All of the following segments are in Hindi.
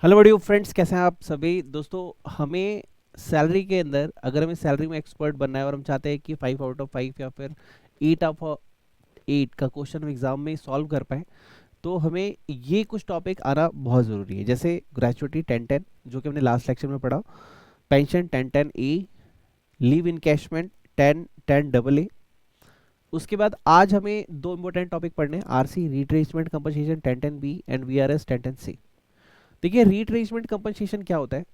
हेलो बड़ियो फ्रेंड्स, कैसे हैं आप सभी दोस्तों। हमें सैलरी के अंदर, अगर हमें सैलरी में एक्सपर्ट बनना है और हम चाहते हैं कि 5 आउट ऑफ 5 या फिर 8 ऑफ 8 का क्वेश्चन हम एग्जाम में सॉल्व कर पाए, तो हमें ये कुछ टॉपिक आना बहुत ज़रूरी है। जैसे ग्रेचुइटी 10-10 जो कि हमने लास्ट लेक्चर में पढ़ा, पेंशन 10-10 ए, लीव इनकैशमेंट 10-10 AA। उसके बाद आज हमें दो इंपॉर्टेंट टॉपिक पढ़ने हैं, RC retrenchment compensation 10-10 B and VRS 10-10 C. देखिए, रिट्रेसमेंट कंपनसेशन क्या होता है,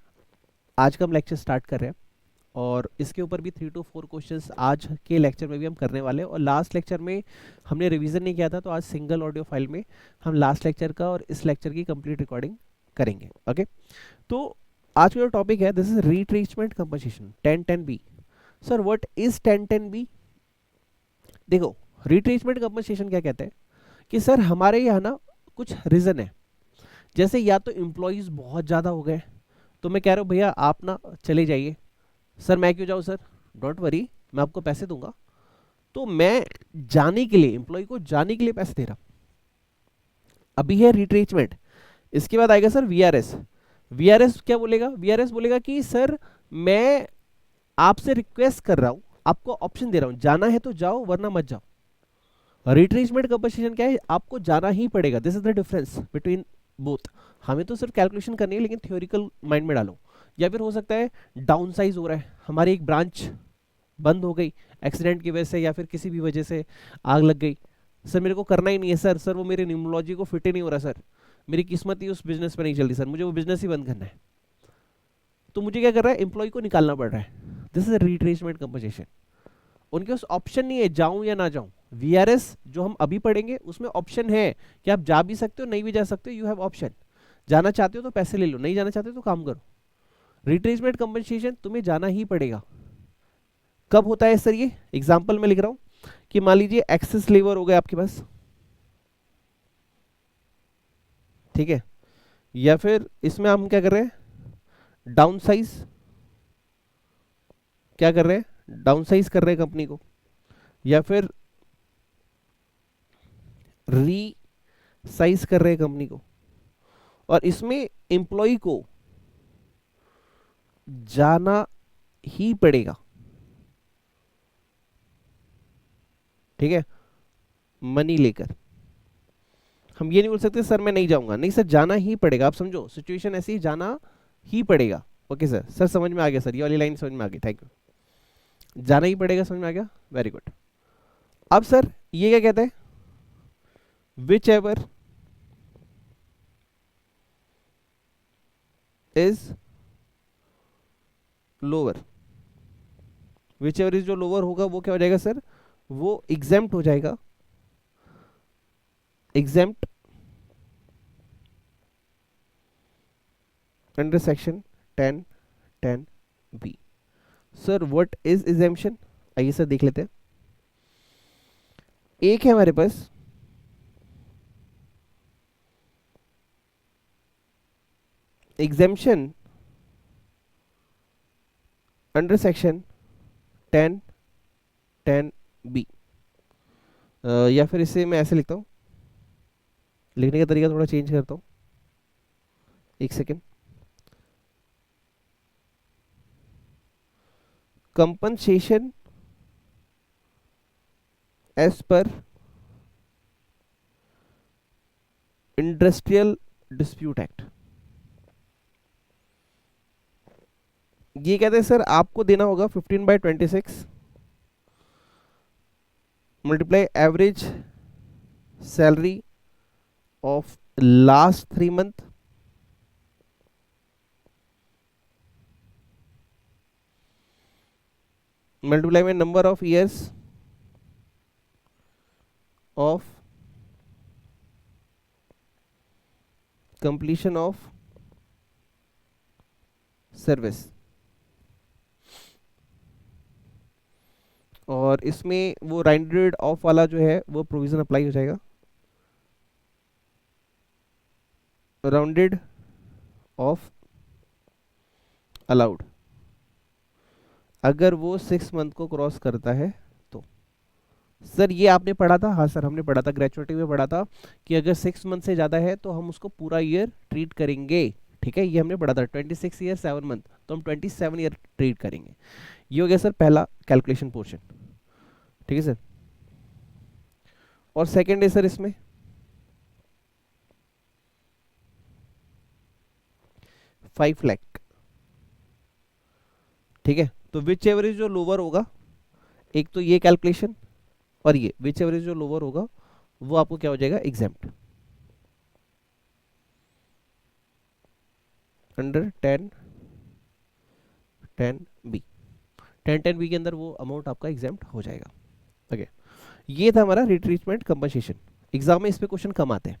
आज का हम लेक्चर स्टार्ट कर रहे हैं और इसके ऊपर भी 3 to 4 क्वेश्चंस आज के लेक्चर में भी हम करने वाले हैं। और लास्ट लेक्चर में हमने रिवीजन नहीं किया था, तो आज सिंगल ऑडियो फाइल में हम लास्ट लेक्चर का और इस लेक्चर की कंप्लीट रिकॉर्डिंग करेंगे। ओके, तो आज का जो टॉपिक है, this is retrenchment compensation 10-10 B. Sir what is 10-10 B? देखो, रिट्रेसमेंट कंपनसेशन क्या कहते हैं कि सर हमारे यहाँ ना कुछ रीजन है। जैसे या तो एम्प्लॉयज बहुत ज़्यादा हो गए, तो मैं कह रहा हूँ भैया आप ना चले जाइए। सर मैं क्यों जाऊँ सर? डोंट वरी, मैं आपको पैसे दूंगा। तो मैं जाने के लिए, एम्प्लॉय को जाने के लिए पैसे दे रहा हूं। अभी है रिट्रेचमेंट, इसके बाद आएगा सर वीआरएस। वीआरएस क्या बोलेगा? वीआरएस बोलेगा कि सर मैं आपसे रिक्वेस्ट कर रहा हूं, आपको ऑप्शन दे रहा हूं, जाना है तो जाओ वरना मत जाओ। रिट्रेचमेंट कंपनसेशन क्या है? आपको जाना ही पड़ेगा। This is the difference between both. हमें तो सिर्फ कैलकुलेशन करनी है, लेकिन थ्योरिकल माइंड में डालो। या फिर हो सकता है डाउन साइज हो रहा है, हमारी एक ब्रांच बंद हो गई एक्सीडेंट की वजह से या फिर किसी भी वजह से, आग लग गई। सर मेरे को करना ही नहीं है सर, सर वो मेरे न्यूमोलॉजी को फिट ही नहीं हो रहा सर, मेरी किस्मत ही उस बिजनेस पे नहीं चल रही सर, मुझे वो बिजनेस ही बंद करना है। तो मुझे क्या कर रहा है? एम्प्लॉय को निकालना पड़ रहा है। This is retrenchment compensation. उनके पास ऑप्शन नहीं है जाऊं या ना जाऊं। वीआरएस जो हम अभी पढ़ेंगे उसमें ऑप्शन है कि आप जा भी सकते हो, नहीं भी जा सकते हो। You have option. जाना चाहते हो तो पैसे ले लो, नहीं जाना चाहते हो तो काम करो। रिट्रेसमेंट कंपनसेशन तुम्हें जाना ही पड़ेगा। कब होता है सर? ये एग्जाम्पल में लिख रहा हूं कि मान लीजिए एक्सेस लेबर हो गए आपके पास, ठीक है, या फिर इसमें हम क्या कर रहे हैं? Down size. क्या कर रहे हैं? डाउन साइज कर रहे हैं कंपनी को, या फिर री साइज कर रहे हैं कंपनी को। और इसमें एम्प्लॉय को जाना ही पड़ेगा, ठीक है, मनी लेकर। हम ये नहीं बोल सकते सर मैं नहीं जाऊंगा, नहीं सर जाना ही पड़ेगा। आप समझो सिचुएशन ऐसी, जाना ही पड़ेगा। ओके सर, सर समझ में आ गया सर, ये वाली लाइन समझ में आ गई, थैंक यू। जाना ही पड़ेगा समझ में आ गया, वेरी गुड। अब सर ये क्या कहते हैं? Which ever is lower. Which ever is जो लोअर होगा वो क्या हो जाएगा सर? वो एग्जेम्प्ट हो जाएगा, exempt under section 10-10 B. Sir what is exemption? आइए सर देख लेते हैं। एक है हमारे पास एग्जेम्पशन अंडर सेक्शन 10-10 बी। या फिर इसे मैं ऐसे लिखता हूं, लिखने का तरीका थोड़ा चेंज करता हूं, एक second. Compensation as per industrial dispute act. ये कहते हैं सर आपको देना होगा 15/26 multiply average salary of last 3 month multiply में number of years of completion of service. और इसमें वो राउंडेड ऑफ वाला जो है वो प्रोविजन अप्लाई हो जाएगा, राउंडेड ऑफ अलाउड, अगर वो 6 मंथ को क्रॉस करता है तो। सर ये आपने पढ़ा था? हाँ सर हमने पढ़ा था, ग्रेचुइटी में पढ़ा था कि अगर 6 मंथ से ज़्यादा है तो हम उसको पूरा ईयर ट्रीट करेंगे, ठीक है, ये हमने पढ़ा था 26 ईयर 7 मंथ, तो हम 27 ईयर ट्रीट करेंगे। ये हो गया सर पहला कैलकुलेशन पोर्शन, ठीक है सर। और सेकेंड है सर इसमें 5 लाख, ठीक है। तो विच एवरेज जो लोअर होगा, एक तो ये कैलकुलेशन और ये विच एवरेज जो लोअर होगा वो आपको क्या हो जाएगा, एग्जेम्प्ट अंडर 10 10 बी, 10 10 बी के अंदर वो अमाउंट आपका एग्जेम्प्ट हो जाएगा। ओके, ये था हमारा रिट्रीटमेंट कंपनसेशन। एग्जाम में इस पे क्वेश्चन कम आते हैं।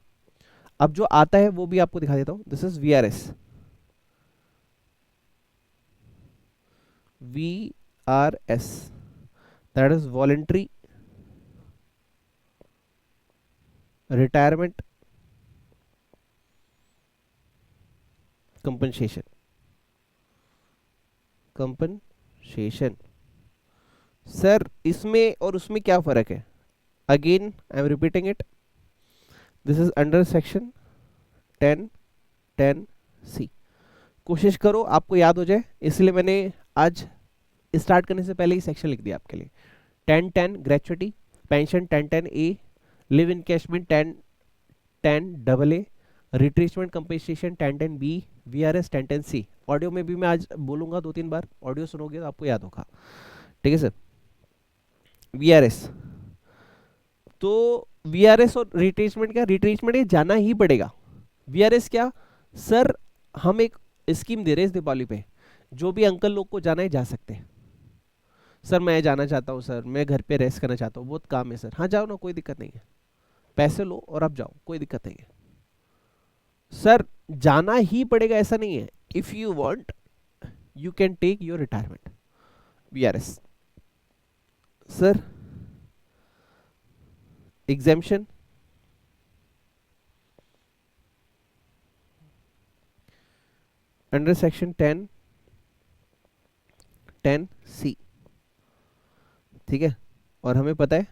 अब जो आता है वो भी आपको दिखा देता हूं। This is VRS, VRS, that is voluntary retirement compensation। Sir इसमें और उसमें क्या फर्क है? Again I am repeating it, this is under section 10 10 C। कोशिश करो आपको याद हो जाए, इसलिए मैंने आज स्टार्ट करने से पहले ही सेक्शन लिख दिया आपके लिए। 10 10 gratuity, pension 10 10 A, leave encashment 10 10 AA, retrenchment compensation 10 10 B, VRS 10 10 C। Audio में भी मैं आज बोलूंगा 2 3 बार, ऑडियो सुनोगे तो आपको याद होगा, ठीक है सर। VRS, तो VRS और रिट्रीचमेंट, क्या रिट्रीचमेंट ये जाना ही पड़ेगा। VRS क्या सर, हम एक स्कीम दे रहे हैं इस दीपावली पे, जो भी अंकल लोग को जाना है जा सकते हैं। सर मैं जाना चाहता हूँ सर, मैं घर पे रेस्ट करना चाहता हूँ, बहुत काम है सर। हाँ जाओ ना, कोई दिक्कत नहीं है, पैसे लो और आप जाओ, कोई दिक्कत नहीं है। सर जाना ही पड़ेगा ऐसा नहीं है, if you want you can take your retirement, VRS। Sir exemption under section 10 10 C, ठीक है। और हमें पता है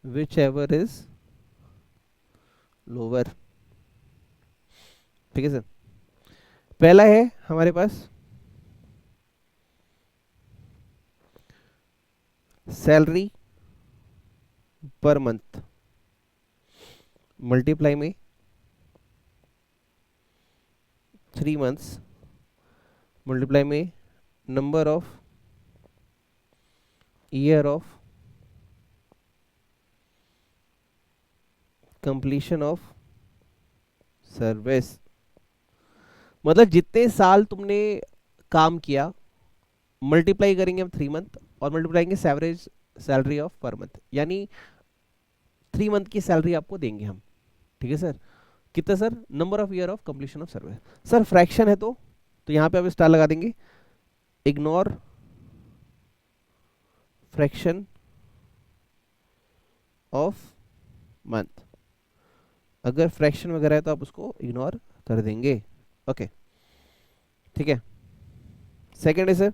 विच एवर इज लोअर, ठीक है सर। पहला है हमारे पास सैलरी पर मंथ मल्टीप्लाई में 3 मंथ्स मल्टीप्लाई में number of year of completion of service. मतलब जितने साल तुमने काम किया, मल्टीप्लाई करेंगे हम 3 मंथ और multiply average salary of per month, यानी 3 मंथ की सैलरी आपको देंगे हम, ठीक है सर। कितना sir, number of year of completion of service. Sir fraction है तो यहाँ पे आप स्टार लगा देंगे, इग्नोर फ्रैक्शन ऑफ मंथ। अगर फ्रैक्शन वगैरह है तो आप उसको इग्नोर कर देंगे, ओके, ठीक है। सेकेंड है sir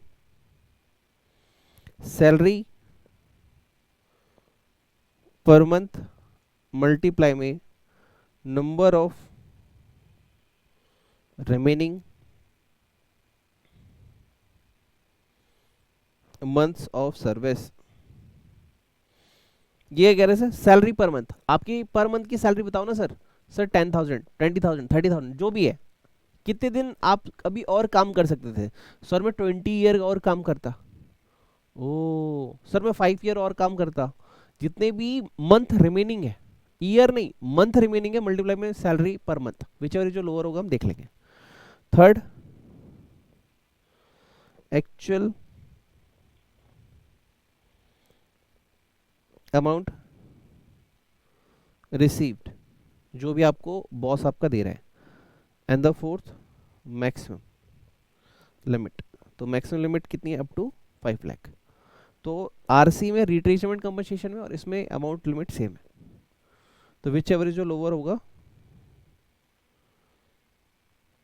salary per month multiply में number of remaining months of service. ये कह रहे सर सैलरी पर मंथ, आपकी पर मंथ की सैलरी बताओ ना सर। सर 10,000 20,000 30,000 जो भी है, कितने दिन आप अभी और काम कर सकते थे? सर मैं 20 ईयर और काम करता। ओ सर मैं 5 ईयर और काम करता। जितने भी मंथ रिमेनिंग है, ईयर नहीं मंथ रिमेनिंग है, मल्टीप्लाई में सैलरी पर मंथ, विचेवर जो लोअर होगा हम देख लेंगे। थर्ड एक्चुअल अमाउंट रिसीव्ड, जो भी आपको बॉस आपका दे रहा है। And the fourth maximum limit, तो मैक्सिमम लिमिट कितनी है, अप टू 5 लाख। तो आरसी में रिट्रीचमेंट कंपनसेशन में और इसमें अमाउंट लिमिट सेम है, तो विच एवरेज जो लोअर होगा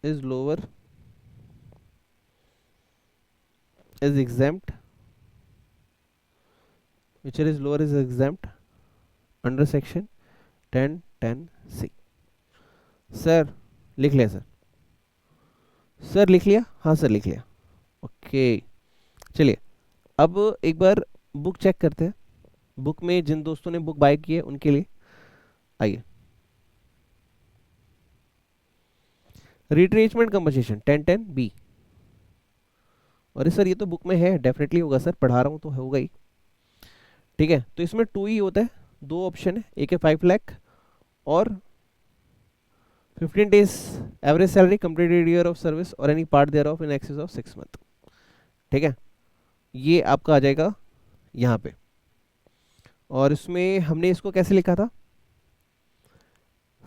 is lower is exempt, which is lower is exempt under section 10 10 C। Sir लिख लिया सर, सर लिख लिया? हाँ सर लिख लिया। ओके चलिए अब एक बार बुक चेक करते हैं, बुक में जिन दोस्तों ने बुक बाय की है उनके लिए। आइए, रिट्रेसमेंट कंपनसेशन 1010 बी। अरे सर ये तो बुक में है, डेफिनेटली होगा सर, पढ़ा रहा हूँ तो होगा ही। ठीक है, तो इसमें 2 ही होता है, 2 ऑप्शन है, एक है 5 लाख और 15 days average salary, completed year of service और any part thereof in excess of 6 month. ठीक है, ये आपका आ जाएगा यहाँ पे। और इसमें हमने इसको कैसे लिखा था,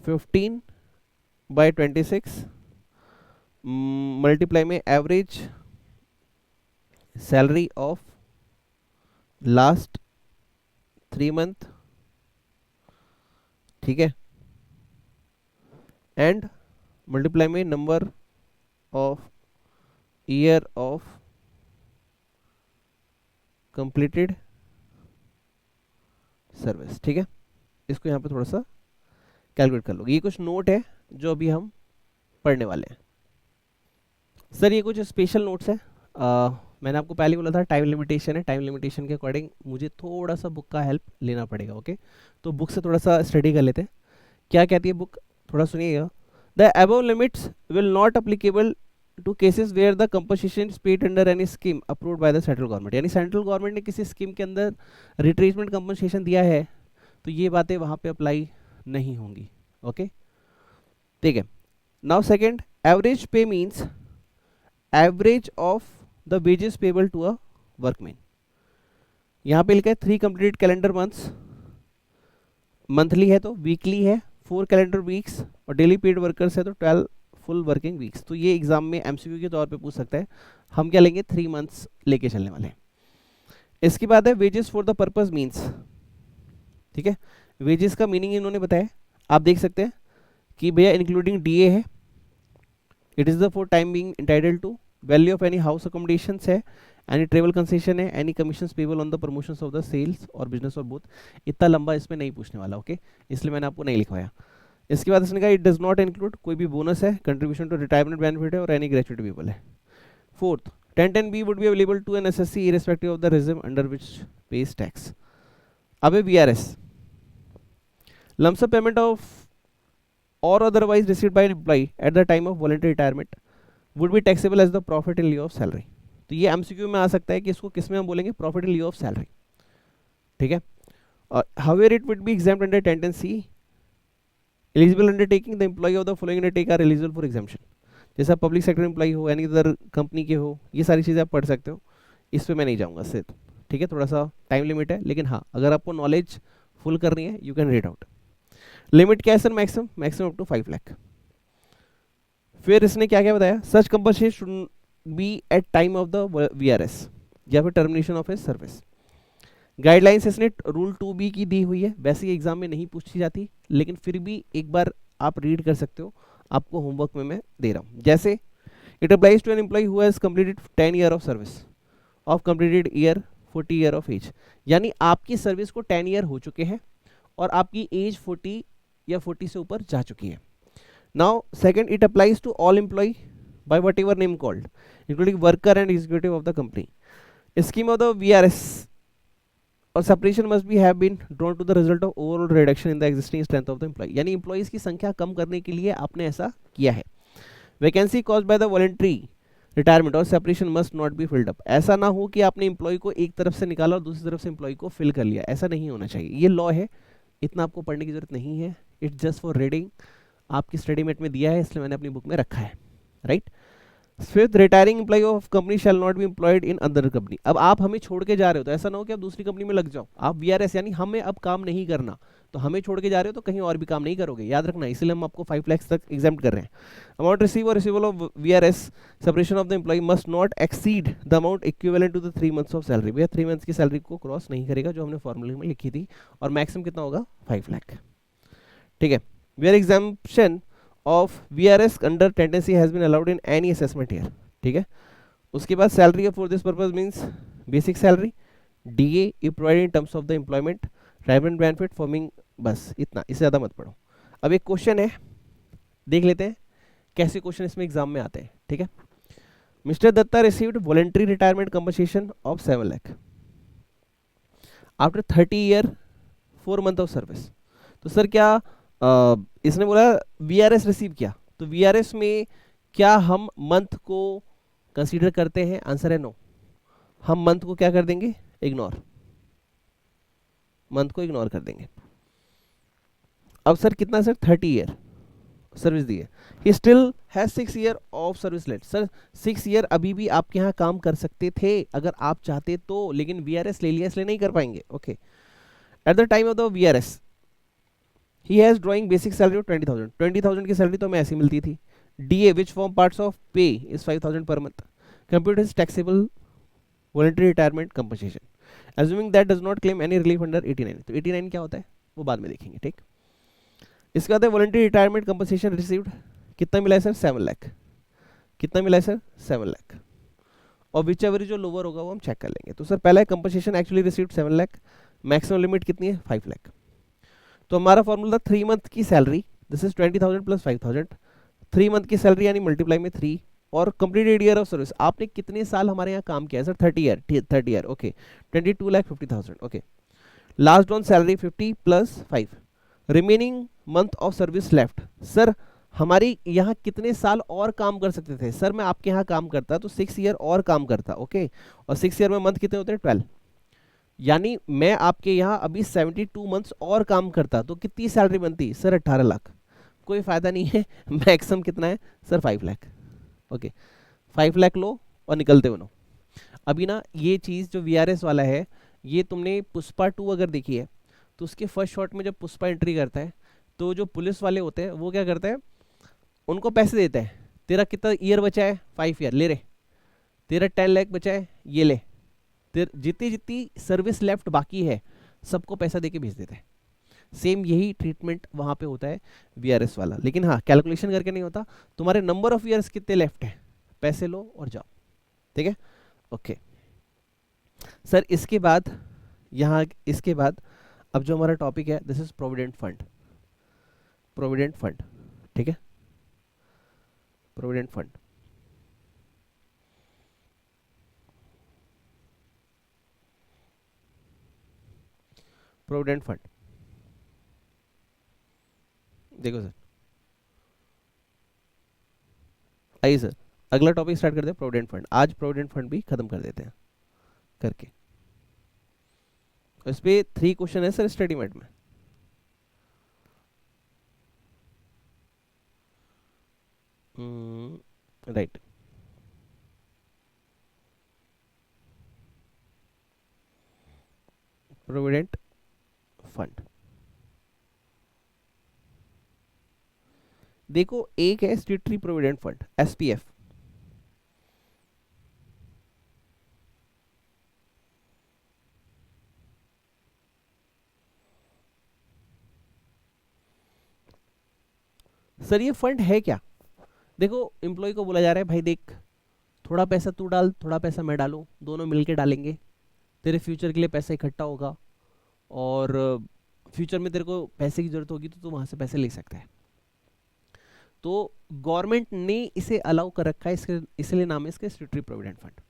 15/26 मल्टीप्लाई में average salary of last 3 month, ठीक है, एंड मल्टीप्लाई में number of year of completed service. ठीक है, इसको यहाँ पे थोड़ा सा कैलकुलेट कर लो। ये कुछ नोट है जो अभी हम पढ़ने वाले हैं। सर ये कुछ स्पेशल नोट्स है, मैंने आपको पहले बोला था टाइम लिमिटेशन है, टाइम लिमिटेशन के अकॉर्डिंग मुझे थोड़ा सा बुक का हेल्प लेना पड़ेगा। ओके, तो बुक से थोड़ा सा स्टडी कर लेते हैं। क्या कहती है बुक, थोड़ा सुनिएगा। The above limits will not applicable to cases where the compensation is paid under any scheme approved by the central government. यानी सेंट्रल गवर्नमेंट ने किसी स्कीम के अंदर रिट्रेसमेंट कंपनसेशन दिया है तो ये बातें वहाँ पे अप्लाई नहीं होंगी। ओके ठीक है, now second, average pay means average of the wages payable to a workman. यहाँ पे लिखा है 3 कंप्लीटेड कैलेंडर मंथ्स, मंथली है तो वीकली है 4 कैलेंडर वीक्स और डेली पेड वर्कर्स है तो 12 फुल वर्किंग वीक्स। तो ये एग्जाम में एमसीक्यू के तौर पे पूछ सकता है। हम क्या लेंगे, 3 मंथ्स लेके चलने वाले हैं। इसके बाद है wages for the purpose means. ठीक है, वेजेस का मीनिंग इन्होंने बताया, आप देख सकते हैं कि भैया इंक्लूडिंग डीए है, it is the for time being entitled to, value of any house accommodations है, एनी ट्रेवल कंसेशन है, any commissions payable on the promotions of the sales और बिजनेस और बोथ। इतना लंबा इसमें नहीं पूछने वाला, ओके इसलिए मैंने आपको नहीं लिखवाया। इसके बाद इसने कहा इट डज नॉट इंक्लूड, कोई भी बोनस है, कंट्रीब्यूशन टू रिटायरमेंट बेनिफिट है और एनी ग्रेचुइटी पेबल है। Fourth, 1010B would be available to an SSC irrespective of the regime under which pays tax. अब VRS, lump sum payment of or otherwise received by an employee at the time of voluntary retirement would be taxable as the profit in lieu of salary. तो ये MCQ में आ सकता है कि इसको किस में हम बोलेंगे, प्रॉफिट इन लिeu ऑफ सैलरी। ठीक है, और however it would be exempt under 1010C, eligible undertaking, the employee of the following undertake are eligible for exemption. जैसा पब्लिक सेक्टर एम्प्लॉई हो, एनी अदर कंपनी के हो, ये सारी चीज़ें आप पढ़ सकते हो, इस पे मैं नहीं जाऊँगा सिर्फ। ठीक है, थोड़ा सा टाइम लिमिट है, लेकिन हाँ अगर आपको नॉलेज फुल करनी है you can read out. Limit क्या है sir, maximum, maximum up to 5 lakh. फिर इसने क्या क्या बताया, such compensation should be at time of the VRS या फिर termination of his service. Guidelines इसने रूल 2B की दी हुई है, वैसे एग्जाम में नहीं पूछी जाती लेकिन फिर भी एक बार आप रीड कर सकते हो, आपको होमवर्क में मैं दे रहा हूँ। जैसे it applies to an employee who has completed 10 year of service of completed year 40 year of age. यानी आपकी सर्विस को 10 ईयर हो चुके हैं और आपकी एज 40 या 40 से ऊपर जा चुकी है। Now second, it applies to all employee by whatever name called including worker and executive of the company. Scheme of the VRS और separation must be have been drawn to the result of overall reduction in the existing strength of the employee. यानी एम्प्लॉइज की संख्या कम करने के लिए आपने ऐसा किया है। Vacancy caused by the voluntary retirement और separation must not be filled up. ऐसा ना हो कि आपने एम्प्लॉय को एक तरफ से निकाला और दूसरी तरफ से एम्प्लॉय को फिल कर लिया, ऐसा नहीं होना चाहिए। ये लॉ है, इतना आपको पढ़ने की जरूरत नहीं है, इट्स जस्ट फॉर रीडिंग। आपकी स्टडी मेट में दिया है इसलिए मैंने अपनी बुक में रखा है, right. Fifth, retiring employee of company shall not be employed in other company. अब आप हमें छोड़ के जा रहे हो तो ऐसा ना हो कि आप दूसरी कंपनी में लग जाओ। आप VRS यानी हमें अब काम नहीं करना, तो हमें छोड़ के जा रहे हो तो कहीं और भी काम नहीं करोगे, याद रखना। इसलिए हम आपको 5 लाख तक एग्जाम्प्ट कर रहे हैं। अमाउंट रिसीव और receivable of VRS separation of the employee must not exceed the amount equivalent to the 3 months of salary. भैया 3 मंथ्स की सैलरी को क्रॉस नहीं करेगा, जो हमने फॉर्मूले में लिखी थी, और मैक्सिमम कितना होगा, 5 लाख। ठीक है, where exemption of VRS under 1010C has been allowed in any assessment year. ठीक है, उसके बाद salary for this purpose means basic salary, DA if provided in terms of the employment, retirement benefit forming, बस इतना, इससे ज़्यादा मत पढ़ो। अब एक क्वेश्चन है, देख लेते हैं कैसे क्वेश्चन इसमें एग्जाम में आते हैं। ठीक है, mister Datta received voluntary retirement compensation of 7 lakh after 30 year 4 month of service. तो सर क्या इसने बोला वीआरएस रिसीव किया, तो वीआरएस में क्या हम मंथ को कंसीडर करते हैं? आंसर है नो। हम मंथ को क्या कर देंगे? इग्नोर, मंथ को इग्नोर कर देंगे। अब सर कितना सर? 30 ईयर सर्विस दी है, he still has 6 year of service left. Sir 6 year अभी भी आपके यहाँ काम कर सकते थे अगर आप चाहते तो, लेकिन वीआरएस ले लिया इसलिए नहीं कर पाएंगे। Okay, at the time of the VRS he has drawing basic salary of 20,000। 20,000 की सैलरी तो हमें ऐसी मिलती थी। DA which form parts of pay is 5,000 per month. Computer is taxable voluntary retirement compensation assuming that does not claim any relief under 89। तो 89 क्या होता है वो बाद में देखेंगे, ठीक। इसके बाद है वॉलंटरी रिटायरमेंट कंपनसेशन रिसीव्ड, कितना मिला है सर? 7 लाख। कितना मिला है सर? 7 लाख। और विच एवर जो लोअर होगा वो हम चेक कर लेंगे। तो सर पहला है compensation actually received 7 lakh, maximum limit कितनी है? 5 लाख। तो हमारा फॉर्मूला 3 मंथ की salary, this is 20,000 plus 5,000, 3 month की सैलरी यानी मल्टीप्लाई में 3, और कंप्लीटेड ईयर ऑफ सर्विस, आपने कितने साल हमारे यहाँ काम किया है sir? 30 year. 30 year, okay, 22,50,000। Okay, last on salary 50 plus 5, remaining month of service left. Sir हमारी यहाँ कितने साल और काम कर सकते थे? सर मैं आपके यहाँ काम करता तो 6 ईयर और काम करता, ओके, और 6 ईयर में मंथ कितने होते हैं? 12, यानी मैं आपके यहाँ अभी 72 मंथ्स और काम करता तो कितनी सैलरी बनती? सर 18 लाख। कोई फायदा नहीं है, मैक्सिमम कितना है सर? 5 लाख। ओके, 5 लाख लो और निकलते बनो। अभी ना ये चीज़ जो वीआरएस वाला है, ये तुमने पुष्पा 2 अगर देखी है तो उसके फर्स्ट शॉट में जब पुष्पा एंट्री करता है तो जो पुलिस वाले होते हैं वो क्या करते हैं, उनको पैसे देते हैं, तेरा कितना ईयर बचा है? 5 ईयर, ले रे। तेरा 10 लाख बचा है, ये ले। जितनी जितनी सर्विस लेफ्ट बाकी है सबको पैसा देके भेज देते हैं। सेम यही ट्रीटमेंट वहां पे होता है वीआरएस वाला, लेकिन हाँ कैलकुलेशन करके नहीं होता। तुम्हारे नंबर ऑफ ईयर्स कितने लेफ्ट है, पैसे लो और जाओ, ठीक है। ओके सर, इसके बाद यहाँ इसके बाद अब जो हमारा टॉपिक है this is provident fund. Provident fund, ठीक है, प्रोविडेंट फंड। प्रोविडेंट फंड देखो सर, आइए सर अगला टॉपिक स्टार्ट करते हैं, प्रोविडेंट फंड। आज प्रोविडेंट फंड भी खत्म कर देते हैं करके। इस पे 3 क्वेश्चन है सर स्टडी मेट में। राइट, प्रोविडेंट फंड देखो, एक है स्टेटरी प्रोविडेंट फंड एसपीएफ, सर ये फंड है क्या? देखो एम्प्लॉय को बोला जा रहा है भाई देख, थोड़ा पैसा तू डाल, थोड़ा पैसा मैं डालूं, दोनों मिलके डालेंगे, तेरे फ्यूचर के लिए पैसा इकट्ठा होगा, और फ्यूचर में तेरे को पैसे की जरूरत होगी तो तू वहां से पैसे ले सकता है। तो गवर्नमेंट ने इसे अलाउ कर रखा है, इसके इसलिए नाम है इसका स्टेटरी प्रोविडेंट फंड।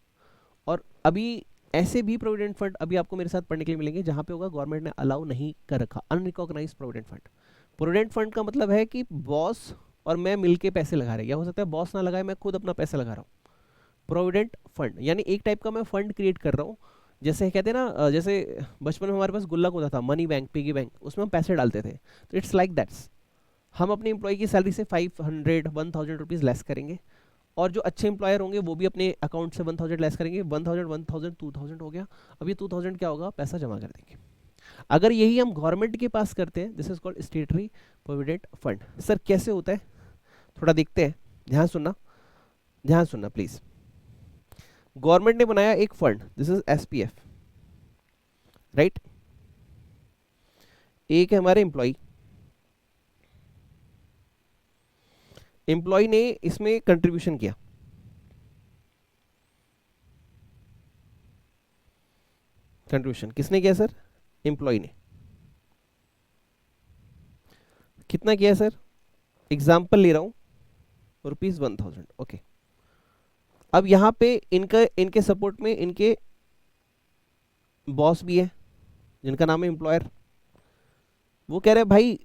और अभी ऐसे भी प्रोविडेंट फंड अभी आपको मेरे साथ पढ़ने के लिए मिलेंगे जहां पे होगा गवर्नमेंट ने अलाउ नहीं कर रखा, unrecognised provident fund. Provident fund का मतलब है कि बॉस और मैं मिलके पैसे लगा रहे हैं, या हो सकता है बॉस ना लगाए, मैं खुद अपना पैसा लगा रहा हूँ। प्रोविडेंट फंड यानी एक टाइप का मैं फंड क्रिएट कर रहा हूँ, जैसे कहते हैं ना जैसे बचपन में हमारे पास गुल्लक होता था, मनी बैंक, पिगी बैंक, उसमें हम पैसे डालते थे। तो इट्स लाइक दैट्स, हम अपने एम्प्लॉय की सैलरी से 500 1,000 रुपीज़ लेस करेंगे, और जो अच्छे एम्प्लॉयर होंगे वो भी अपने अकाउंट से 1,000 लेस करेंगे। 1,000 1,000 2,000 हो गया। अब ये 2,000 क्या होगा? पैसा जमा कर देंगे। अगर यही हम गवर्नमेंट के पास करते हैं, this is called स्टेटरी provident fund. Sir कैसे होता है थोड़ा देखते हैं, ध्यान सुनना, ध्यान सुनना प्लीज। गवर्नमेंट ने बनाया एक fund, this is SPF, right. एक है हमारे एम्प्लॉय, एम्प्लॉय ने इसमें कंट्रीब्यूशन किया, कंट्रीब्यूशन किसने किया सर? एम्प्लॉय ने। कितना किया सर? एग्जाम्पल ले रहा हूं, ₹1,000, ओके। अब यहाँ पे इनके सपोर्ट में इनके बॉस भी है जिनका नाम है एम्प्लॉयर। वो कह रहे हैं भाई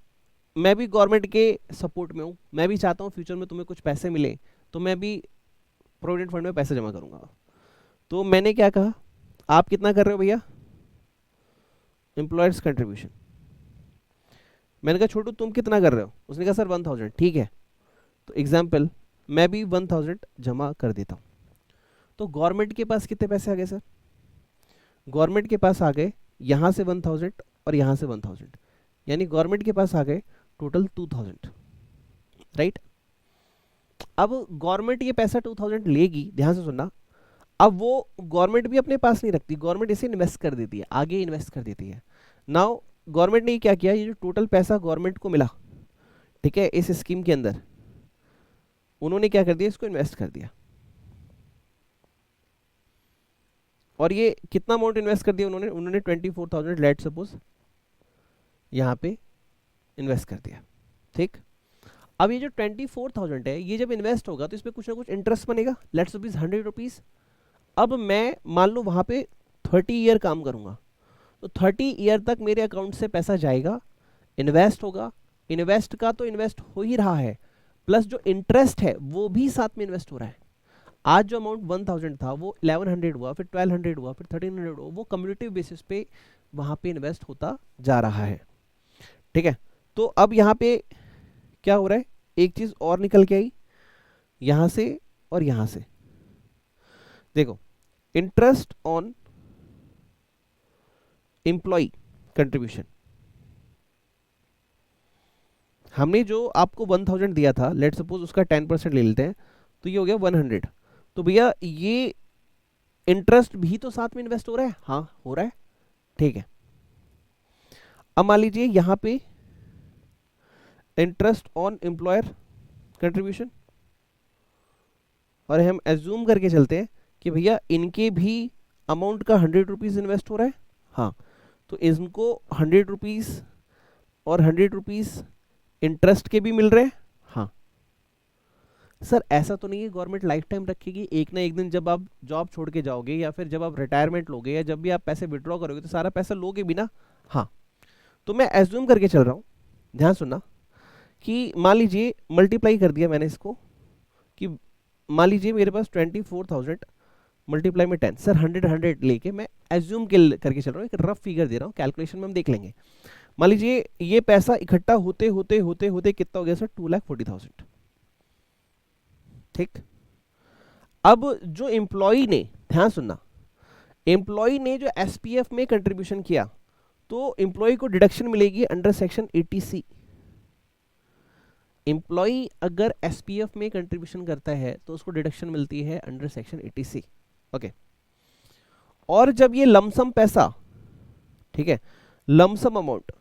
मैं भी गवर्नमेंट के सपोर्ट में हूँ, मैं भी चाहता हूँ फ्यूचर में तुम्हें कुछ पैसे मिले, तो मैं भी प्रोविडेंट फंड में पैसे जमा करूंगा। तो मैंने क्या कहा, आप कितना कर रहे हो भैया, एम्प्लॉयर्स कंट्रीब्यूशन। मैंने कहा छोटू तुम कितना कर रहे हो, उसने कहा सर 1000। ठीक है, तो एग्जाम्पल मैं भी 1000 जमा कर देता हूँ। तो गवर्नमेंट के पास कितने पैसे आ गए सर, गवर्नमेंट के पास आ गए यहाँ से 1000 और यहाँ से 1000, यानी गवर्नमेंट के पास आ गए टोटल 2000, राइट। अब गवर्नमेंट ये पैसा 2000 लेगी, ध्यान से सुनना। अब वो गवर्नमेंट भी अपने पास नहीं रखती, गवर्नमेंट इसे इन्वेस्ट कर देती है, आगे इन्वेस्ट कर देती है। नाउ गवर्नमेंट ने क्या किया, ये जो टोटल पैसा गवर्नमेंट को मिला, ठीक है, इस स्कीम के अंदर उन्होंने क्या कर दिया, इसको इन्वेस्ट कर दिया। और ये कितना अमाउंट इन्वेस्ट कर दिया उन्होंने 24,000 लेट सपोज यहाँ पे इन्वेस्ट कर दिया, ठीक। अब ये जो 24,000 है, ये जब इन्वेस्ट होगा तो इसमें कुछ ना कुछ इंटरेस्ट बनेगा, लेट सपोज 100 रुपीज। अब मैं मान लो वहां पे 30 ईयर काम करूंगा, तो 30 ईयर तक मेरे अकाउंट से पैसा जाएगा, इन्वेस्ट होगा, इन्वेस्ट का तो इन्वेस्ट हो ही रहा है, प्लस जो इंटरेस्ट है वो भी साथ में इन्वेस्ट हो रहा है। आज जो अमाउंट 1000 था वो 1100 हुआ, फिर 1200 हुआ, फिर 1300 हुआ, वो कम्युनिटिव बेसिस पे वहां पे इन्वेस्ट होता जा रहा है, ठीक है। तो अब यहाँ पे क्या हो रहा है, एक चीज और निकल के आई यहां से और यहां से, देखो इंटरेस्ट ऑन एम्प्लॉय कंट्रीब्यूशन, हमने जो आपको 1000 दिया था, लेट सपोज उसका 10% ले लेते हैं, तो ये हो गया 100। तो भैया ये इंटरेस्ट भी तो साथ में इन्वेस्ट हो रहा है, हाँ हो रहा है, ठीक है। अब मान लीजिए यहां पे इंटरेस्ट ऑन एम्प्लॉयर कंट्रीब्यूशन, और हम एज्यूम करके चलते हैं कि भैया इनके भी अमाउंट का 100 रुपीज इन्वेस्ट हो रहा है, हाँ, तो इनको 100 रुपीज और 100 रुपीज इंटरेस्ट के भी मिल रहे हैं, हाँ। सर ऐसा तो नहीं है गवर्नमेंट लाइफ टाइम रखेगी, एक ना एक दिन जब आप जॉब छोड़ के जाओगे या फिर जब आप रिटायरमेंट लोगे या जब भी आप पैसे विड्रॉ करोगे तो सारा पैसा लोगे भी ना, हाँ। तो मैं एज्यूम करके चल रहा हूँ, ध्यान सुनना, कि मान लीजिए मल्टीप्लाई कर दिया मैंने इसको, कि मान लीजिए मेरे पास 24,000 मल्टीप्लाई में 10, सर 100 लेके मैं एज्यूम करके चल रहा हूँ, एक रफ फिगर दे रहा हूँ, कैलकुलेशन में हम देख लेंगे। मान लीजिए ये पैसा इकट्ठा होते होते होते होते कितना हो गया सर, 2,40,000, ठीक। अब जो एम्प्लॉय ने, ध्यान सुनना, एम्प्लॉय ने जो एसपीएफ में कंट्रीब्यूशन किया, तो एम्प्लॉय को डिडक्शन मिलेगी अंडर सेक्शन 80C। एम्प्लॉय अगर एसपीएफ में कंट्रीब्यूशन करता है तो उसको डिडक्शन मिलती है अंडर सेक्शन 80C, ओके। और जब ये लमसम पैसा, ठीक है, लमसम अमाउंट,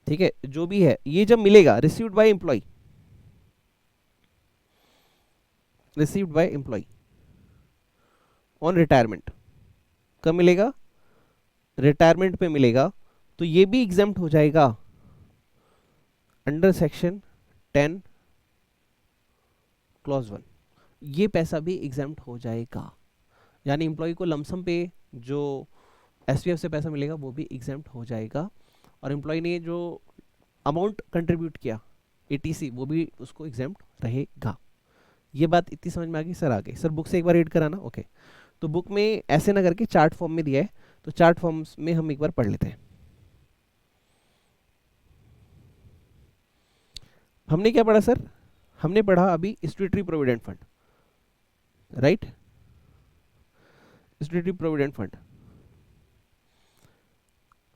ठीक है, जो भी है ये जब मिलेगा received by employee, received by employee on retirement, कब मिलेगा, रिटायरमेंट पे मिलेगा, तो ये भी एग्जेम्प्ट हो जाएगा अंडर सेक्शन 10 क्लॉज 1, ये पैसा भी एग्जेम्प्ट हो जाएगा। यानी एम्प्लॉय को लमसम पे जो एसपीएफ से पैसा मिलेगा वो भी एग्जेम्प्ट हो जाएगा, और एम्प्लॉय ने जो अमाउंट कंट्रीब्यूट किया 80C वो भी उसको एग्जेम्प्ट रहेगा। ये बात इतनी समझ में आ गई सर, आ गई सर, बुक से एक बार रीड कराना, ओके। तो बुक में ऐसे ना करके चार्ट फॉर्म में दिया है, तो चार्ट फॉर्म्स में हम एक बार पढ़ लेते हैं। हमने क्या पढ़ा सर, हमने पढ़ा अभी statutory provident fund, right, statutory provident fund.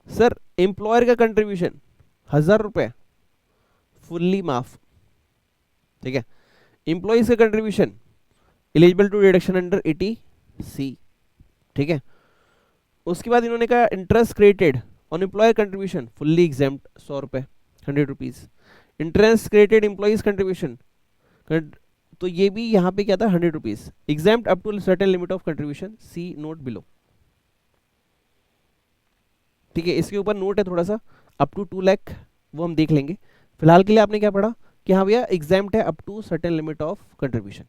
Sir employer का कंट्रीब्यूशन 1000 रुपए फुल्ली माफ, ठीक है। एम्प्लॉइज का contribution eligible to deduction under 80C, ठीक है। उसके बाद इन्होंने कहा interest credited on employer contribution fully exempt 100 रुपए, 100 rupees. Interest credited employees contribution, तो ये भी यहाँ पे क्या था 100 rupees, exempt up to certain limit of contribution, see note below, ठीक है। इसके ऊपर नोट है थोड़ा सा, अप टू 2 लाख, वो हम देख लेंगे। फिलहाल के लिए आपने क्या पढ़ा कि हाँ भैया एग्जेम्प्ट है up to certain limit of contribution,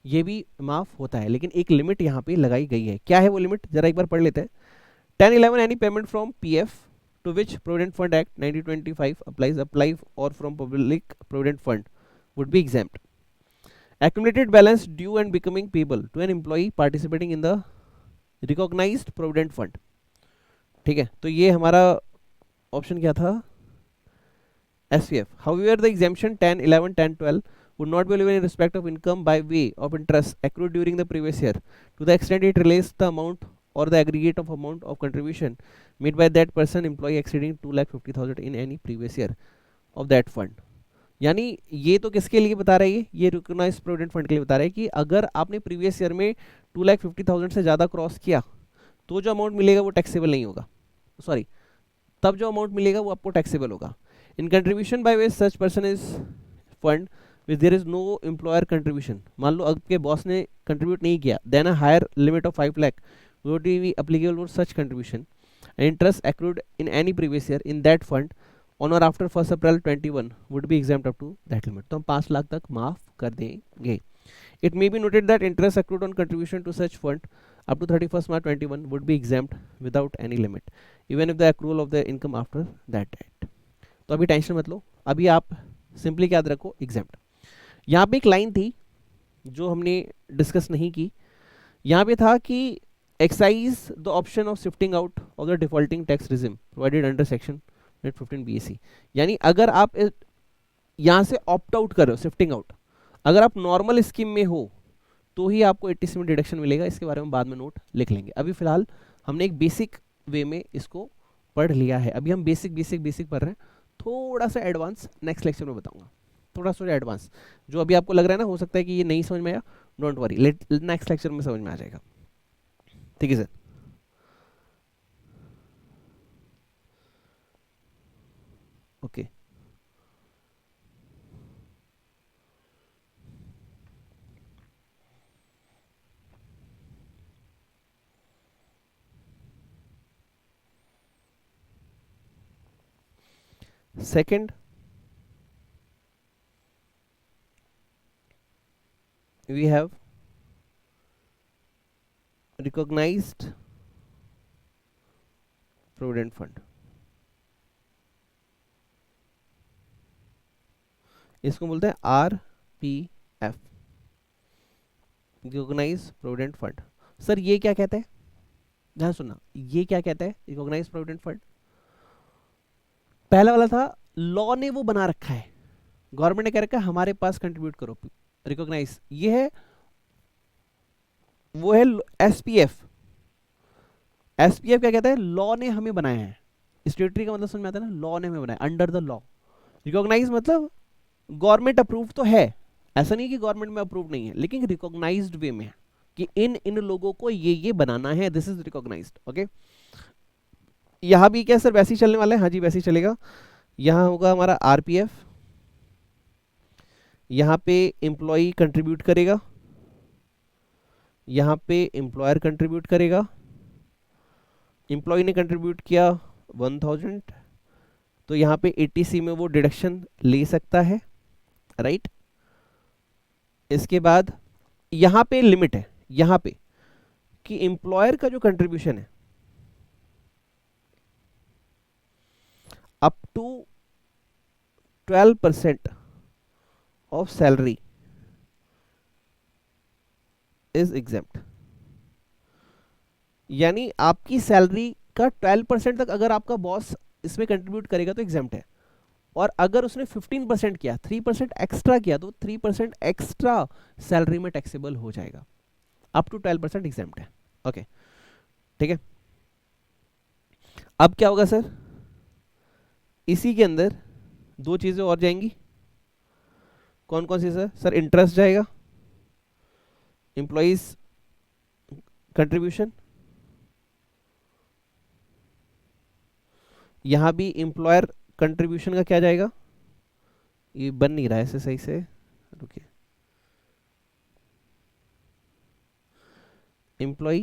ये भी माफ होता है, लेकिन एक लिमिट यहाँ पे लगाई गई है। क्या है वो लिमिट, जरा एक बार पढ़ लेते हैं। 1011 any payment from PF to which Provident Fund Act 1925 apply or from public provident fund would be exempt. Accumulated balance due and becoming payable to an employee participating in the recognized provident fund. ठीक है, तो ये हमारा ऑप्शन क्या था, SPF. However, the exemption 10, 11, 10, 12 would not be eligible in respect of income by way of interest accrued during the previous year to the extent it relates the amount or the aggregate of amount of contribution made by that person employee exceeding 2,50,000 in any previous year of that fund. यानी ये तो किसके लिए बता रहा है, ये रिकॉग्नाइज प्रोविडेंट फंड के लिए बता रहा है कि अगर आपने प्रीवियस ईयर में 2,50,000 से ज़्यादा क्रॉस किया तो जो अमाउंट मिलेगा वो टैक्सेबल नहीं होगा, सॉरी, तब जो अमाउंट मिलेगा वो आपको टैक्सेबल होगा. In contribution by which such person is fund which there is no employer contribution, मान लो आपके बॉस ने कंट्रीब्यूट नहीं किया, then a higher limit of 5 lakh would be applicable for such contribution and interest accrued in any previous year in that fund on or after 1st April 21 would be exempt up to that limit. तो हम 5 लाख तक माफ कर देंगे. It may be noted that interest accrued on contribution to such fund up to 31st March 21 would be exempt without any limit even if the accrual of the income after that date. तो अभी टेंशन मत लो, अभी आप सिंपली याद रखो exempt. यहाँ पे एक लाइन थी जो हमने डिस्कस नहीं की, यहाँ पे था कि exercise the option of shifting out of the defaulting tax regime provided under section 15 BAC. यानी अगर आप यहाँ से ऑप्ट आउट कर रहे हो, शिफ्टिंग आउट, अगर आप नॉर्मल स्कीम में हो तो ही आपको 80 में डिडक्शन मिलेगा. इसके बारे में बाद में नोट लिख लेंगे. अभी फिलहाल हमने एक बेसिक वे में इसको पढ़ लिया है. अभी हम बेसिक बेसिक बेसिक पढ़ रहे हैं, थोड़ा सा एडवांस नेक्स्ट लेक्चर में बताऊंगा. थोड़ा सा एडवांस जो अभी आपको लग रहा है ना, हो सकता है कि ये नहीं समझ में आया, डोंट वरी, नेक्स्ट लेक्चर में समझ में आ जाएगा. ठीक है sir. Okay, second we have recognized provident fund. इसको बोलते हैं RPF, recognise provident fund. Sir ये क्या कहता है, ध्यान सुनना, ये क्या कहता है रिकॉग्नाइज प्रोविडेंट फंड. पहला वाला था लॉ ने वो बना रखा है, गवर्नमेंट ने कह रखा है हमारे पास कंट्रीब्यूट करो, रिकॉग्नाइज. ये है वो है SPF. SPF क्या कहता है, लॉ ने हमें बनाया है. स्टेटरी का मतलब समझ में आता है ना, लॉ ने हमें बनाया, अंडर द लॉ. रिकॉग्नाइज मतलब गवर्नमेंट अप्रूव तो है, ऐसा नहीं कि गवर्नमेंट में अप्रूव नहीं है, लेकिन रिकॉग्नाइज्ड वे में कि इन इन लोगों को ये बनाना है, दिस इज रिकॉग्नाइज्ड. ओके, यहां भी क्या सर वैसे ही चलने वाला है, हाँ जी वैसे ही चलेगा. यहां होगा हमारा RPF, यहां पे एम्प्लॉय कंट्रीब्यूट करेगा, यहां पे एम्प्लॉयर कंट्रीब्यूट करेगा. एम्प्लॉय ने कंट्रीब्यूट किया 1000, तो यहाँ पे 80C में वो डिडक्शन ले सकता है, राइट. इसके बाद यहाँ पे लिमिट है, यहाँ पे कि एम्प्लॉयर का जो कंट्रीब्यूशन है up to 12% of salary is exempt. यानी आपकी सैलरी का 12% तक अगर आपका बॉस इसमें कंट्रीब्यूट करेगा तो एग्जेम्प्ट है, और अगर उसने 15% किया, 3% एक्स्ट्रा किया, तो 3% एक्स्ट्रा सैलरी में टैक्सेबल हो जाएगा. अप टू 12% एग्जेम्प्ट है. ओके, ठीक है. अब क्या होगा सर, इसी के अंदर दो चीजें और जाएंगी. कौन कौन सी सर? सर इंटरेस्ट जाएगा, एम्प्लॉइज कंट्रीब्यूशन, यहां भी एम्प्लॉयर कंट्रीब्यूशन का क्या जाएगा, ये बन नहीं रहा है ऐसे सही से, रुकिए. एम्प्लॉय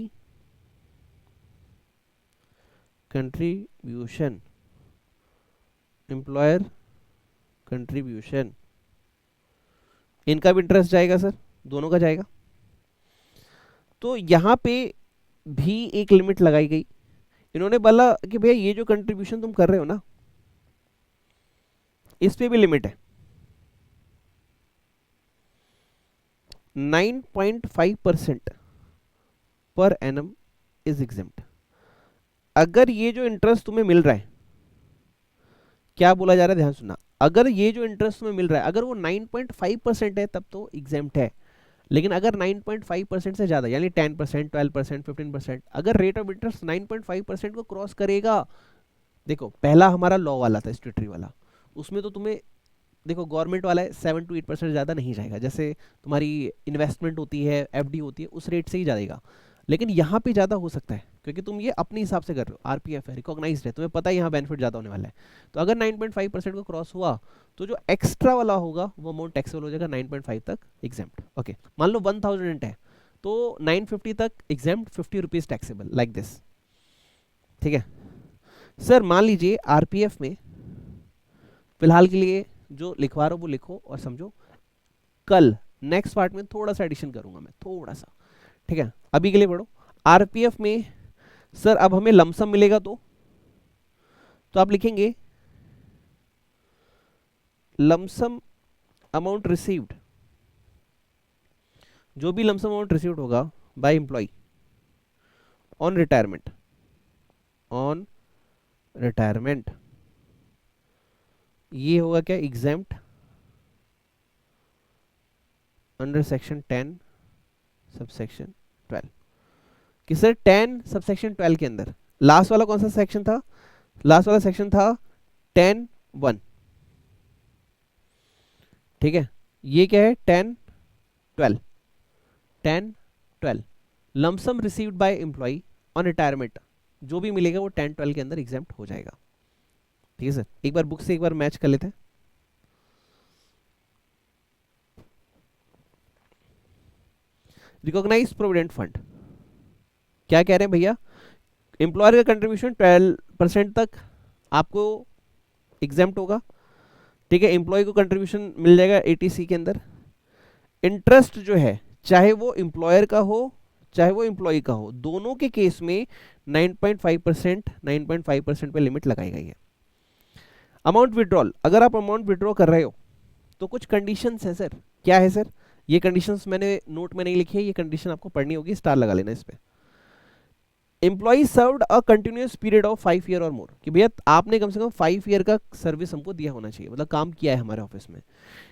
कंट्रीब्यूशन, एम्प्लॉयर कंट्रीब्यूशन, इनका भी इंटरेस्ट जाएगा सर, दोनों का जाएगा. तो यहाँ पे भी एक लिमिट लगाई गई। इन्होंने बोला कि भैया ये जो कंट्रीब्यूशन तुम कर रहे हो ना, इस पे भी लिमिट है। 9.5% पर एनम इज एग्जेम्प्ट। अगर ये जो इंटरेस्ट तुम्हें मिल रहा है, क्या बोला जा रहा है, ध्यान सुनना, अगर ये जो इंटरेस्ट तुम्हें मिल रहा है अगर वो 9.5% है तब तो एग्जेम्प्ट है। लेकिन अगर 9.5% से ज्यादा यानी 10%, 12%, 15%, अगर रेट ऑफ इंटरेस्ट 9.5% को क्रॉस करेगा, देखो पहला हमारा लॉ वाला था, स्ट्यूटरी वाला, उसमें तो तुम्हें देखो गवर्नमेंट वाला है 7 to 8% ज़्यादा नहीं जाएगा, जैसे तुम्हारी इन्वेस्टमेंट होती है, एफडी होती है, उस रेट से ही जाएगा। लेकिन यहाँ पे ज़्यादा हो सकता है क्योंकि तुम ये अपने हिसाब से कर रहे हो, आरपीएफ है, रिकॉग्नाइज्ड है, तुम्हें पता है यहाँ बेनिफिट ज़्यादा होने वाला है। तो अगर 9.5% को क्रॉस हुआ तो जो एक्स्ट्रा वाला होगा वो अमाउंट टैक्सेबल हो जाएगा 9.5 तक एग्जेम्प्ट। ओके, मान लो 1000 है तो 950 तक exempt, 50 rupees taxable, like this. ठीक है सर, मान लीजिए आरपीएफ में फिलहाल के लिए जो लिखवा रहा हो वो लिखो और समझो, कल नेक्स्ट पार्ट में थोड़ा सा एडिशन करूंगा मैं, थोड़ा सा। ठीक है, अभी के लिए पढ़ो। आरपीएफ में सर अब हमें लमसम मिलेगा तो आप लिखेंगे लमसम अमाउंट रिसीव्ड, जो भी लमसम अमाउंट रिसीव्ड होगा by employee on retirement, on retirement, ये होगा क्या, एग्जेम्प्ट अंडर सेक्शन 10 सबसेक्शन 12। कि सर 10 सबसेक्शन 12 के अंदर लास्ट वाला कौन सा सेक्शन था, लास्ट वाला सेक्शन था 10(1). ठीक है, ये क्या है 10(12), 10(12) lump sum received by employee on retirement, जो भी मिलेगा वो 10(12) के अंदर एग्जेम्प्ट हो जाएगा। ठीक है सर, एक बार बुक से एक बार मैच कर लेते हैं। रिकॉग्नाइज प्रोविडेंट फंड, क्या कह रहे हैं भैया, एम्प्लॉयर का कंट्रीब्यूशन 12% तक आपको एग्जेम्प्ट होगा। ठीक है, एम्प्लॉय को कंट्रीब्यूशन मिल जाएगा एटीसी के अंदर। इंटरेस्ट जो है चाहे वो एम्प्लॉयर का हो चाहे वो एम्प्लॉय का हो, दोनों के केस में 9.5% पे लिमिट लगाई गई है। अमाउंट विड्रॉल, अगर आप अमाउंट विड्रॉ कर रहे हो तो कुछ कंडीशंस है सर। क्या है सर, ये कंडीशंस मैंने नोट में नहीं लिखी है, ये कंडीशन आपको पढ़नी होगी, स्टार लगा लेना इस पे। Employee served a continuous period of 5 year और मोर, कि भैया आपने कम से कम 5 ईयर का सर्विस हमको दिया होना चाहिए, मतलब काम किया है हमारे ऑफिस में।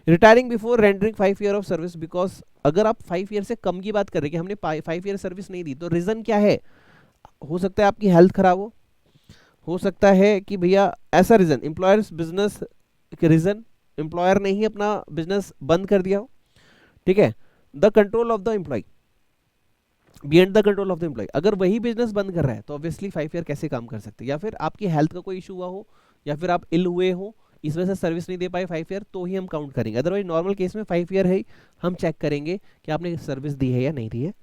Retiring before rendering 5 year of service, because अगर आप 5 ईयर से कम की बात कर रहे हैं कि हमने 5 ईयर सर्विस नहीं दी, तो रीजन क्या है, हो सकता है आपकी हेल्थ खराब हो सकता है कि भैया ऐसा रीजन, एम्प्लॉयर्स बिजनेस के रीजन, एम्प्लॉयर ने ही अपना बिजनेस बंद कर दिया हो। ठीक है, the control of the employee, beyond the control of the employee, अगर वही बिजनेस बंद कर रहा है तो ऑब्वियसली 5 ईयर कैसे काम कर सकते हैं, या फिर आपकी हेल्थ का कोई इशू हुआ हो या फिर आप इल हुए हो, इस वजह से सर्विस नहीं दे पाए 5 ईयर, तो ही हम काउंट करेंगे। अदरवाइज नॉर्मल केस में 5 ईयर है, हम चेक करेंगे कि आपने सर्विस दी है या नहीं दी है।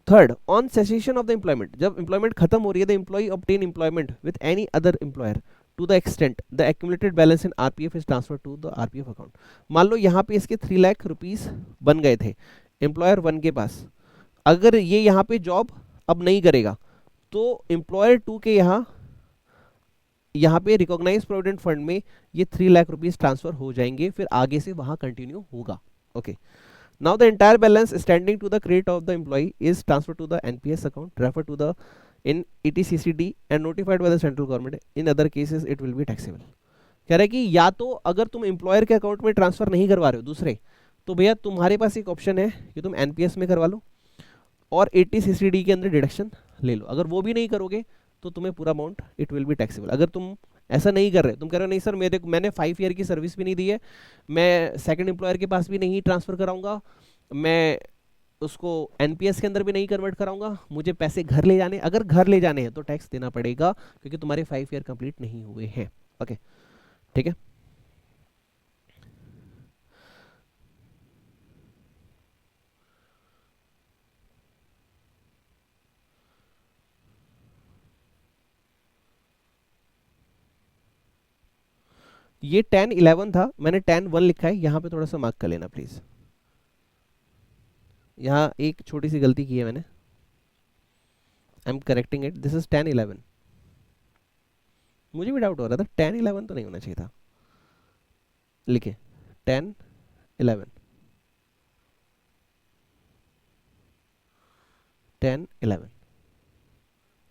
Third, on cessation of the employment, जब एम्प्लॉयमेंट खत्म हो रही है, the employee obtain employment with any other employer to the extent the accumulated balance in RPF is transfer to the RPF account. मान लो यहाँ पे इसके 3 लाख रुपीस बन गए थे एम्प्लॉयर 1 के पास, अगर ये यहाँ पे जॉब अब नहीं करेगा तो एम्प्लॉयर 2 के यहाँ पे रिकॉग्नाइज प्रोविडेंट फंड में ये 3 लाख रुपीस ट्रांसफर हो जाएंगे, फिर आगे से वहां कंटिन्यू होगा। Okay, now the entire balance standing to the credit of the employee is transfer to the NPS account, refer to the in ETCCD and notified by the central government, in other cases it will be taxable. कह रहा है कि या तो अगर तुम एम्प्लॉयर के अकाउंट में ट्रांसफर नहीं करवा रहे हो दूसरे, तो भैया तुम्हारे पास एक ऑप्शन है कि तुम एनपीएस में करवा लो और 80 के अंदर डिडक्शन ले लो। अगर वो भी नहीं करोगे तो तुम्हें पूरा amount it will be taxable. अगर तुम ऐसा नहीं कर रहे, तुम कह रहे हो नहीं सर मैंने 5 ईयर की सर्विस भी नहीं दी है, मैं सेकंड एम्प्लॉयर के पास भी नहीं ट्रांसफर कराऊंगा, मैं उसको एनपीएस के अंदर भी नहीं कन्वर्ट कराऊंगा, मुझे पैसे घर ले जाने, अगर घर ले जाने हैं तो टैक्स देना पड़ेगा क्योंकि तुम्हारे 5 ईयर कंप्लीट नहीं हुए हैं। ओके, ठीक है। ये 10-11 था, मैंने 10-1 लिखा है, यहाँ पे थोड़ा सा मार्क कर लेना प्लीज। यहाँ एक छोटी सी गलती की है मैंने, I am correcting it, this is 10-11। मुझे भी डाउट हो रहा था 10-11 तो नहीं होना चाहिए था, लिखे 10-11, 10-11,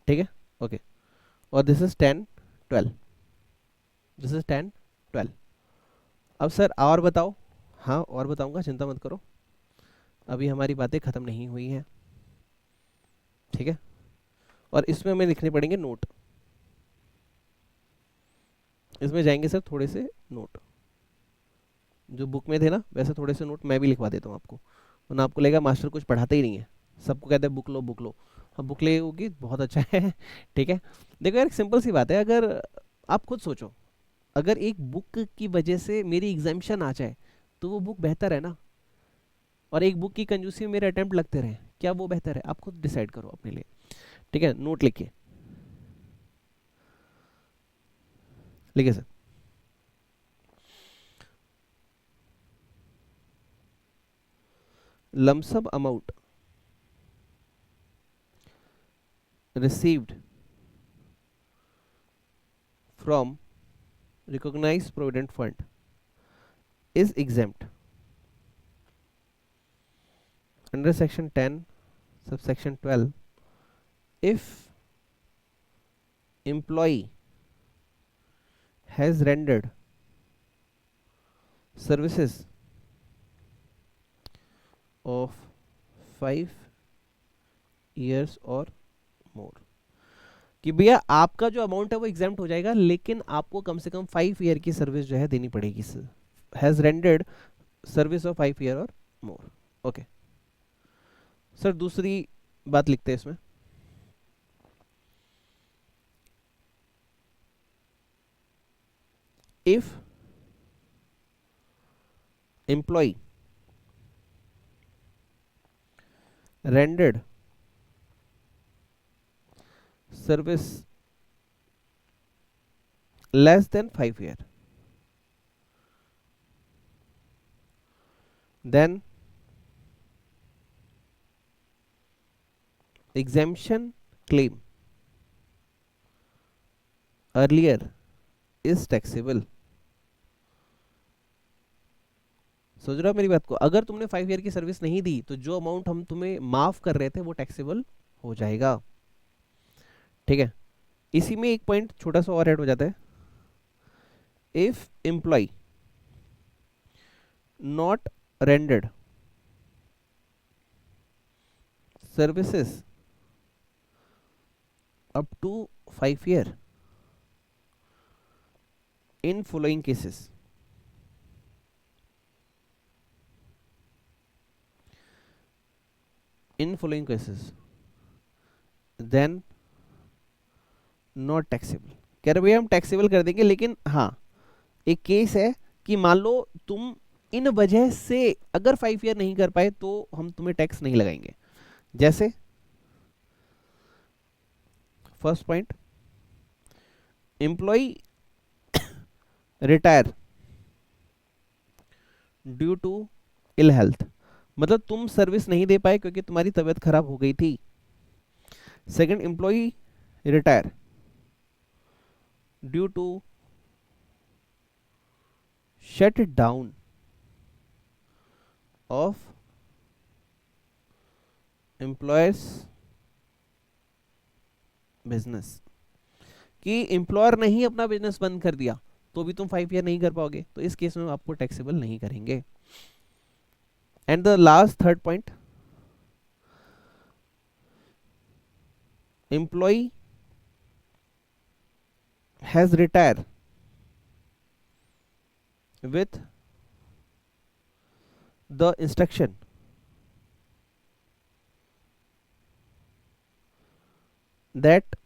ठीक है, ओके। और दिस इज 10-12, दिस इज 10-12। अब सर और बताओ, हाँ और बताऊंगा, चिंता मत करो, अभी हमारी बातें खत्म नहीं हुई हैं, ठीक है। और इसमें हमें लिखने पड़ेंगे नोट, इसमें जाएंगे सर थोड़े से नोट, जो बुक में थे ना वैसे थोड़े से नोट मैं भी लिखवा देता हूँ आपको, वरना आपको लगेगा मास्टर कुछ पढ़ाते ही नहीं है, सबको कहते हैं बुक लो बुक लो। अब बुक ले होगी बहुत अच्छा है ठीक है। देखो यार एक सिंपल सी बात है, अगर आप खुद सोचो, अगर एक बुक की वजह से मेरी एग्जामिशन आ जाए तो वो बुक बेहतर है ना, और एक बुक की कंजूसी में मेरे अटेम्प्ट लगते रहे, क्या वो बेहतर है? आप खुद डिसाइड करो अपने लिए, ठीक है। नोट लिखिए, लिखिए sir. Lump sum amount received from recognized provident fund is exempt under section 10 subsection 12 if employee has rendered services of 5 years or more, कि भैया आपका जो अमाउंट है वो एग्जाम्प्ट हो जाएगा, लेकिन आपको कम से कम 5 ईयर की सर्विस जो है देनी पड़ेगी, has rendered service of 5 year और मोर, ओके। सर दूसरी बात लिखते हैं इसमें, if employee rendered service less than 5 year, then exemption claim earlier is taxable। सोच रहे हो मेरी बात को? अगर तुमने 5 ईयर की सर्विस नहीं दी तो जो अमाउंट हम तुम्हें माफ कर रहे थे वो टैक्सेबल हो जाएगा, ठीक है। इसी में एक पॉइंट छोटा सा और ऐड हो जाता है, if employee not rendered services up to 5 year in following cases, in following cases then not taxable। कह रहे भैया हम टैक्सेबल कर देंगे, लेकिन हाँ एक केस है कि मान लो तुम इन वजह से अगर 5 ईयर नहीं कर पाए तो हम तुम्हें टैक्स नहीं लगाएंगे। जैसे first point, employee retire due to ill health, मतलब तुम सर्विस नहीं दे पाए क्योंकि तुम्हारी तबीयत खराब हो गई थी। Second, employee retire due to shut down of employer's business, कि एम्प्लॉयर ने ही अपना बिजनेस बंद कर दिया तो भी तुम 5 ईयर नहीं कर पाओगे, तो इस केस में आपको टैक्सेबल नहीं करेंगे। And the last third point, employee has retire with the instruction that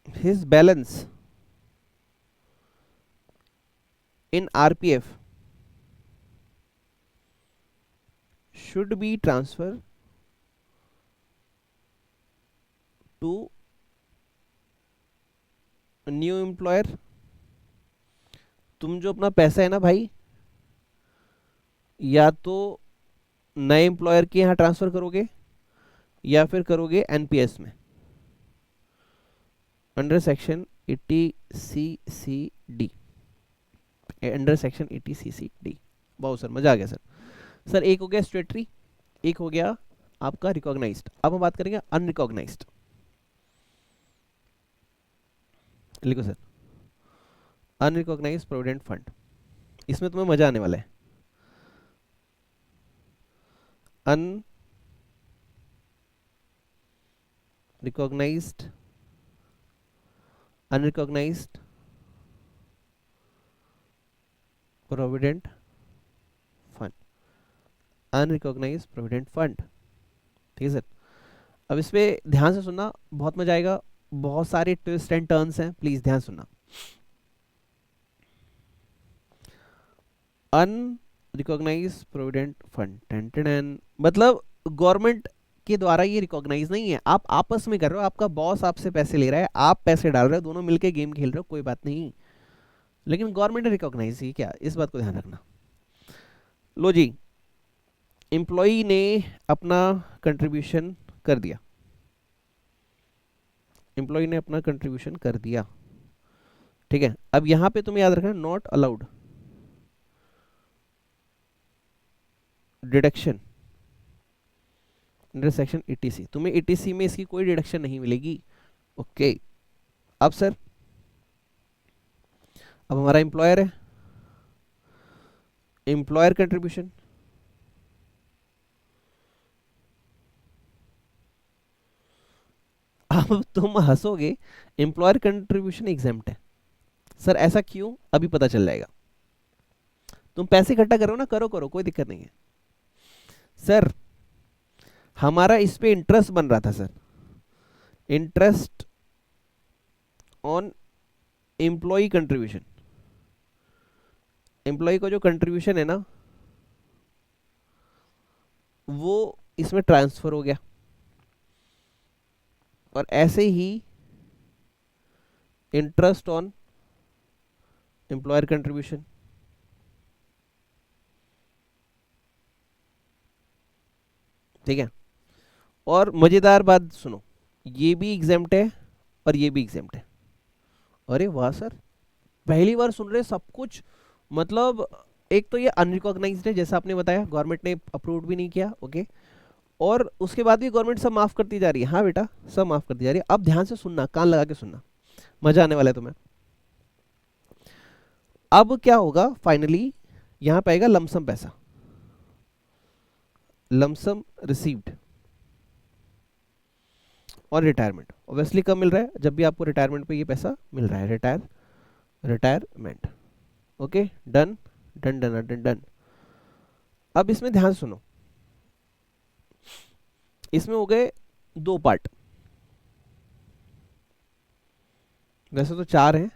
his balance in RPF should be transferred to a new employer। तुम जो अपना पैसा है ना भाई या तो नए एम्प्लॉयर के यहाँ ट्रांसफर करोगे या फिर करोगे एनपीएस में under section 80CCD, under section 80CCD। बहुत सर, मजा आ गया सर। सर एक हो गया स्टेटरी, एक हो गया आपका रिकॉग्नाइज्ड। अब हम बात करेंगे अनरिकॉग्नाइज्ड। लिखो सर, अनरिकॉग्नाइज्ड प्रोविडेंट फंड। इसमें तुम्हें मजा आने वाला है। Unrecognised provident fund, unrecognised provident fund. ठीक है सर। अब इस पे ध्यान से सुनना, बहुत मजा आएगा। बहुत सारे ट्विस्ट एंड टर्न्स हैं, प्लीज ध्यान सुनना। अनरिकॉग्नाइज्ड प्रोविडेंट फंड, मतलब गवर्नमेंट के द्वारा ये रिकॉग्नाइज नहीं है, आप आपस में कर रहे हो, आपका बॉस आपसे पैसे ले रहा है, आप पैसे डाल रहे हो, दोनों मिलके गेम खेल रहे हो, कोई बात नहीं, लेकिन गवर्नमेंट ने रिकॉग्नाइज की क्या, इस बात को ध्यान रखना। लो जी, एम्प्लॉई ने अपना कंट्रीब्यूशन कर दिया, एम्प्लॉई ने अपना कंट्रीब्यूशन कर दिया, ठीक है। अब यहां पे तुम्हें याद रखना, not allowed deduction under section 80C। तुम्हें 80C में इसकी कोई डिडक्शन नहीं मिलेगी। ओके। अब सर, अब हमारा एम्प्लॉयर है, एम्प्लॉयर कंट्रीब्यूशन, अब तुम हंसोगे, एम्प्लॉयर कंट्रीब्यूशन एग्जेम्प्ट है। सर ऐसा क्यों, अभी पता चल जाएगा। तुम पैसे इकट्ठा करो ना, करो करो, कोई दिक्कत नहीं है। सर हमारा इस पे इंटरेस्ट बन रहा था sir, interest on employee contribution. Employee का जो कंट्रीब्यूशन है ना, वो इसमें ट्रांसफर हो गया, और ऐसे ही इंटरेस्ट ऑन एम्प्लॉयर कंट्रीब्यूशन, ठीक है। और मजेदार बात सुनो, ये भी एग्जेम्प्ट है और ये भी एग्जेम्प्ट है। अरे वाह सर, पहली बार सुन रहे सब कुछ। मतलब एक तो ये अनरिकॉग्नाइज्ड है, जैसा आपने बताया, गवर्नमेंट ने अप्रूव भी नहीं किया, ओके। और उसके बाद भी गवर्नमेंट सब माफ करती जा रही है। हाँ बेटा, सब माफ करती जा रही है। अब ध्यान से सुनना, कान लगा के सुनना, मजा आने वाला है तुम्हें। अब क्या होगा फाइनली, यहां पे आएगा लमसम पैसा, लमसम रिसीव्ड, और रिटायरमेंट। ऑब्वियसली कब मिल रहा है, जब भी आपको रिटायरमेंट पे ये पैसा मिल रहा है, retirement. Okay, done done done done done. अब इसमें ध्यान सुनो, इसमें हो गए दो पार्ट, वैसे तो चार हैं।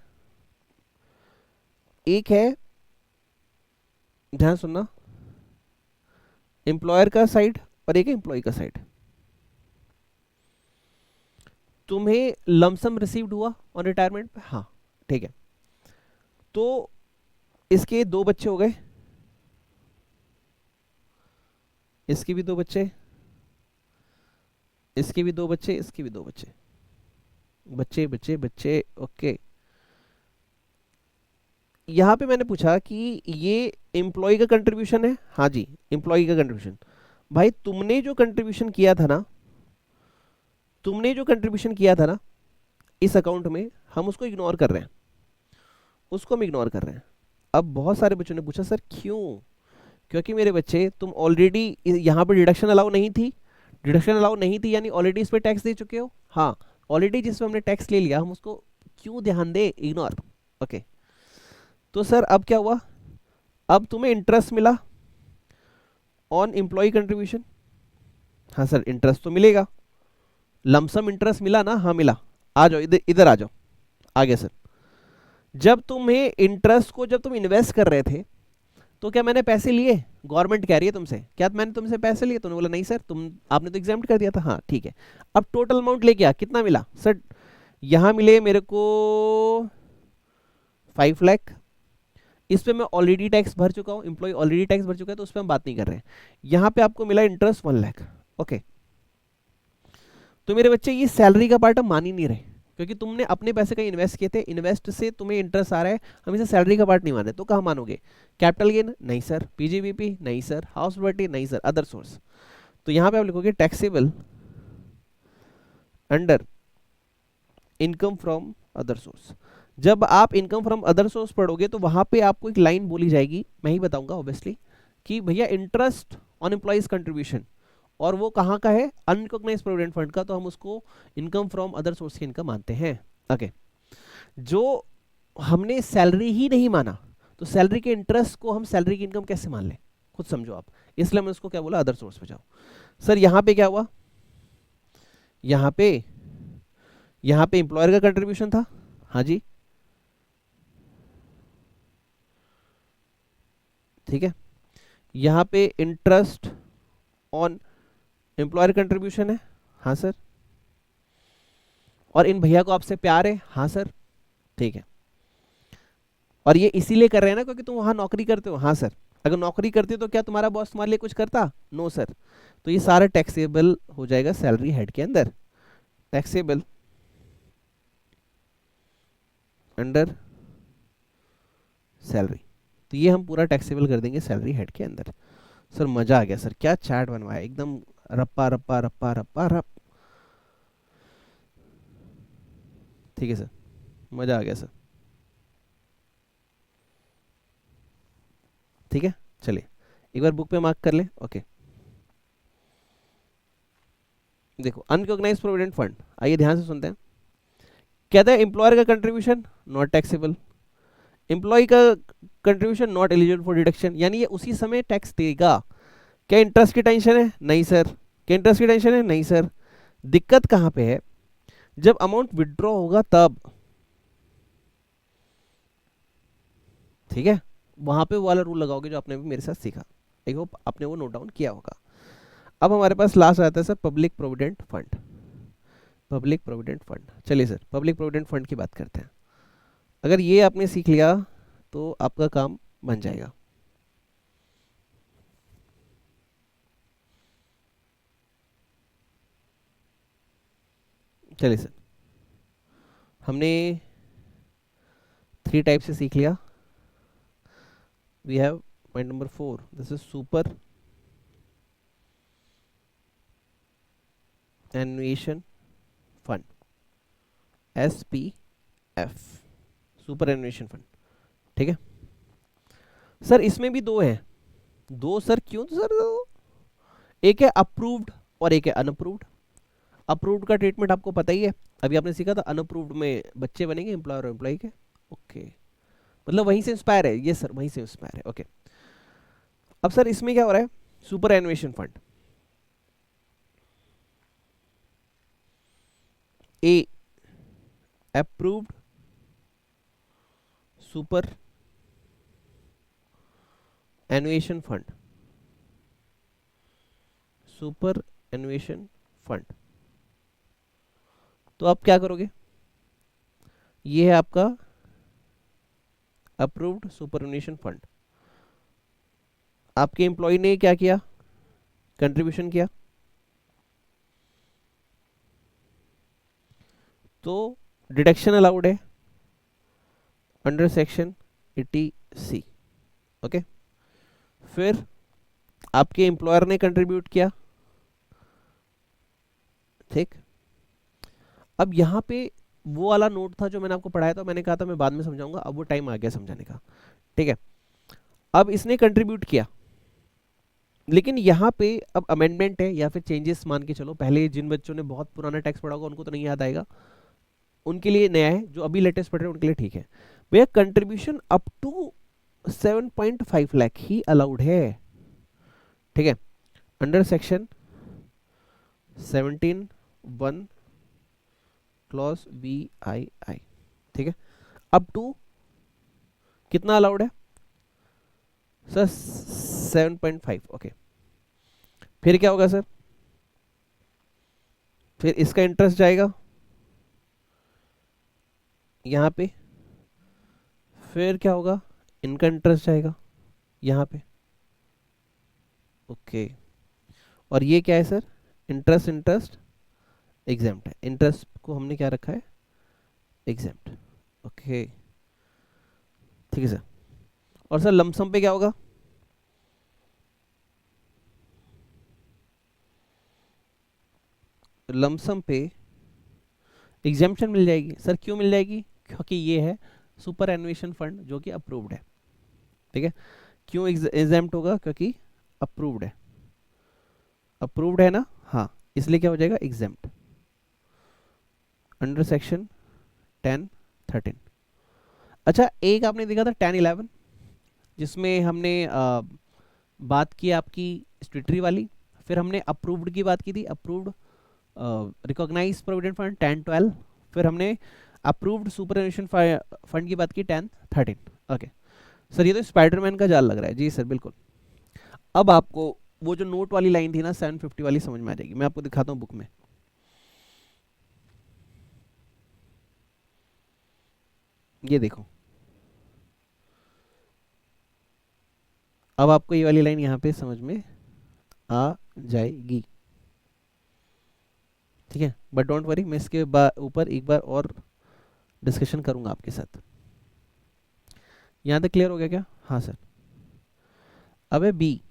एक है, ध्यान सुनना, एम्प्लॉयर का साइड और एक एम्प्लॉय का साइड। तुम्हें लमसम रिसीव्ड हुआ ऑन रिटायरमेंट, हाँ ठीक है। तो इसके दो बच्चे हो गए, इसके भी दो बच्चे, इसके भी दो बच्चे, इसके भी दो बच्चे, बच्चे बच्चे बच्चे, ओके। यहां पे मैंने पूछा कि ये एम्प्लॉय का कंट्रीब्यूशन है, हाँ जी एम्प्लॉय का कंट्रीब्यूशन। भाई तुमने जो कंट्रीब्यूशन किया था ना, तुमने जो कंट्रीब्यूशन किया था ना इस अकाउंट में, हम उसको इग्नोर कर रहे हैं, उसको हम इग्नोर कर रहे हैं। अब बहुत सारे बच्चों ने पूछा सर क्यों, क्योंकि मेरे बच्चे तुम ऑलरेडी यहाँ पर डिडक्शन अलाउ नहीं थी, डिडक्शन अलाउ नहीं थी यानी ऑलरेडी इस पर टैक्स दे चुके हो। हाँ, ऑलरेडी जिसमें हमने टैक्स ले लिया, हम उसको क्यों ध्यान दे, इग्नोर, ओके। तो सर अब क्या हुआ, अब तुम्हें इंटरेस्ट मिला ऑन एम्प्लॉय कंट्रीब्यूशन। हाँ सर इंटरेस्ट तो मिलेगा, लमसम इंटरेस्ट मिला ना, हाँ मिला। आ जाओ इधर, इधर आ जाओ, आ गया सर। जब तुम्हें इंटरेस्ट को, जब तुम इन्वेस्ट कर रहे थे, तो क्या मैंने पैसे लिए, गवर्नमेंट कह रही है तुमसे, क्या मैंने तुमसे पैसे लिए, तुमने बोला नहीं सर, तुम आपने तो एग्जाम्प्ट कर दिया था, हाँ ठीक है। अब टोटल अमाउंट लेके आ, कितना मिला सर, यहां मिले मेरे को 5 लाख, इस पे मैं ऑलरेडी टैक्स भर चुका हूँ, एम्प्लॉय ऑलरेडी टैक्स भर चुका है, तो उस पर हम बात नहीं कर रहे हैं। यहाँ पे आपको मिला इंटरेस्ट 1 लाख। ओके, तो मेरे बच्चे ये सैलरी का पार्ट हम मान ही नहीं रहे, क्योंकि तुमने अपने पैसे कहीं इन्वेस्ट किए थे, इन्वेस्ट से तुम्हें इंटरेस्ट आ रहा है, हम इसे सैलरी का पार्ट नहीं मान रहे। तो कहाँ मानोगे? कैपिटल गेन नहीं सर, पीजीबीपी नहीं सर, हाउस प्रॉपर्टी नहीं सर, अदर सोर्स। तो यहाँ पे आप लिखोगे taxable under income from other source. जब आप इनकम फ्रॉम अदर सोर्स पढ़ोगे तो वहां पे आपको एक लाइन बोली जाएगी, मैं ही बताऊंगा ऑब्वियसली, कि भैया इंटरेस्ट ऑन एम्प्लॉइज कंट्रीब्यूशन, और वो कहाँ का है? अनरिकॉग्नाइज्ड प्रोविडेंट फंड का, तो हम उसको इनकम फ्रॉम अदर सोर्स की इनकम मानते हैं। ओके, जो हमने सैलरी ही नहीं माना, तो सैलरी के इंटरेस्ट को हम सैलरी की इनकम कैसे मान लें? खुद समझो आप, इसलिए मैं उसको क्या बोला, अदर सोर्स पे जाओ। सर यहाँ पे क्या हुआ? यहाँ पे एम्प्लॉयर का कंट्रीब्यूशन था, हाँ जी, ठीक है। यहाँ पे इंटरेस्ट ऑन एम्प्लॉयर कंट्रीब्यूशन है, हाँ सर। और इन भैया को आपसे प्यार है, हाँ सर, ठीक है। और ये इसीलिए कर रहे हैं ना क्योंकि तुम वहां नौकरी करते हो, हाँ सर। अगर नौकरी करते हो तो क्या तुम्हारा बॉस तुम्हारे लिए कुछ करता? No sir. तो ये सारा टैक्सेबल हो जाएगा सैलरी हेड के अंदर, टैक्सेबल अंडर सैलरी। तो ये हम पूरा टैक्सेबल कर देंगे सैलरी हेड के अंदर। सर मजा आ गया सर, क्या चैट बनवाया, एकदम रप्पा रप्पा रप्पा रप्पा रप। ठीक है सर, मजा आ गया सर। ठीक है, चलिए एक बार बुक पे मार्क कर ले। ओके, देखो अनरिकॉग्नाइज्ड प्रोविडेंट फंड, आइए ध्यान से सुनते हैं। कहता है एम्प्लॉयर का कंट्रीब्यूशन नॉट टैक्सेबल, एम्प्लॉय का contribution not eligible for deduction, यानी ये उसी समय टैक्स देगा। क्या इंटरेस्ट की टेंशन है? नहीं सर। क्या इंटरेस्ट की टेंशन है? नहीं सर। दिक्कत कहां पे है? जब अमाउंट विड्रॉ होगा तब, ठीक है, वहां पे वो वाला रूल लगाओगे जो आपने भी मेरे साथ सीखा। आई होप आपने वो नोट डाउन किया होगा। अब हमारे पास लास्ट आता है sir public provident fund. Public provident fund, चलिए सर पब्लिक प्रोविडेंट फंड की बात करते हैं। अगर ये आपने सीख लिया तो आपका काम बन जाएगा। चलिए सर, हमने 3 टाइप से सीख लिया। We have point number 4, this is superannuation fund, SPF, superannuation fund. ठीक है सर, इसमें भी 2 हैं। 2 सर, क्यों सर? एक है अप्रूव्ड और एक है अनअप्रूव्ड। अप्रूव्ड का ट्रीटमेंट आपको पता ही है, अभी आपने सीखा था। अनअप्रूव्ड में बच्चे बनेंगे एम्प्लॉयर और एम्प्लॉय के। ओके, मतलब वहीं से इंस्पायर है ये सर, वहीं से इंस्पायर है। ओके, अब सर इसमें क्या हो रहा है? Superannuation fund, a approved superannuation fund, superannuation fund. तो आप क्या करोगे? ये है आपका अप्रूव्ड सुपर एनुएशन फंड। आपके एम्प्लॉय ने क्या किया? कंट्रीब्यूशन किया, तो डिडक्शन अलाउड है अंडर सेक्शन 80C। ओके, फिर आपके एम्प्लॉयर ने कंट्रीब्यूट किया, ठीक। अब यहाँ पे वो वाला नोट था जो मैंने आपको पढ़ाया था, मैंने कहा था मैं बाद में समझाऊंगा, अब वो टाइम आ गया समझाने का। ठीक है, अब इसने कंट्रीब्यूट किया, लेकिन यहाँ पे अब अमेंडमेंट है या फिर चेंजेस मान के चलो। पहले जिन बच्चों ने बहुत पुराना टैक्स पढ़ा होगा उनको तो नहीं याद आएगा, उनके लिए नया है। जो अभी लेटेस्ट पढ़ रहे हैं उनके लिए ठीक है। भैया कंट्रीब्यूशन अप टू 7.5 लाख ही अलाउड है, ठीक है, अंडर सेक्शन 17(1) क्लॉज BII। ठीक है, अप टू कितना अलाउड है सर? 7.5। ओके, फिर क्या होगा सर? फिर इसका इंटरेस्ट जाएगा यहाँ पे, फिर क्या होगा? इनका इंटरेस्ट जाएगा यहाँ पे, ओके। और ये क्या है सर, इंटरेस्ट, इंटरेस्ट एग्जाम्प्ट है, इंटरेस्ट को हमने क्या रखा है, एग्जाम्प्ट, ओके ठीक है सर। और सर लमसम पे क्या होगा, लमसम पे एग्जाम्पशन मिल जाएगी सर, क्यों मिल जाएगी, क्योंकि ये है सुपर एनुएशन फंड जो कि अप्रूव्ड है, ठीक है। क्यों एग्जाम्प्ट होगा, क्योंकि अप्रूव्ड है, अप्रूव्ड है ना, हाँ, इसलिए क्या हो जाएगा एग्जाम्प्ट अंडर सेक्शन 10(13). अच्छा, एक आपने देखा था 10(11) जिसमें हमने बात की आपकी स्टैट्यूटरी वाली, फिर हमने अप्रूव्ड की बात की थी, अप्रूव्ड रिकॉग्नाइज प्रोविडेंट फंड 10(12), फिर हमने अप्रूव्ड सुपरएनुएशन फंड की बात की 10(13). ओके सर, ये तो स्पाइडरमैन का जाल लग रहा है, जी सर बिल्कुल। अब आपको वो जो नोट वाली लाइन थी ना 750 वाली समझ में आ जाएगी, मैं आपको दिखाता हूँ बुक में। ये देखो, अब आपको ये वाली लाइन यहाँ पे समझ में आ जाएगी, ठीक है। बट डोंट वरी, मैं इसके ऊपर एक बार और डिस्कशन करूंगा आपके साथ। यहाँ तक क्लियर हो गया क्या, हाँ सर। अब है बी,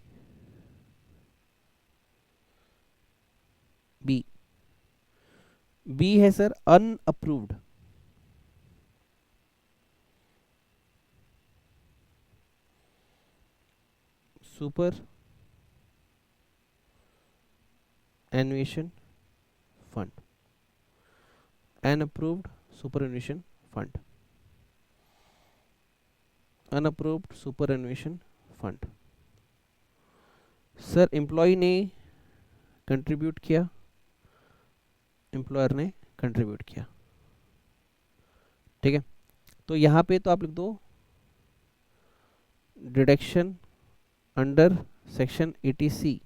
बी, बी है sir unapproved, superannuation fund, unapproved superannuation fund, unapproved superannuation fund. Sir employee ने कंट्रीब्यूट किया, एम्प्लॉयर ने कंट्रीब्यूट किया, ठीक है। तो यहाँ पे तो आप लिख दो deduction under section 80C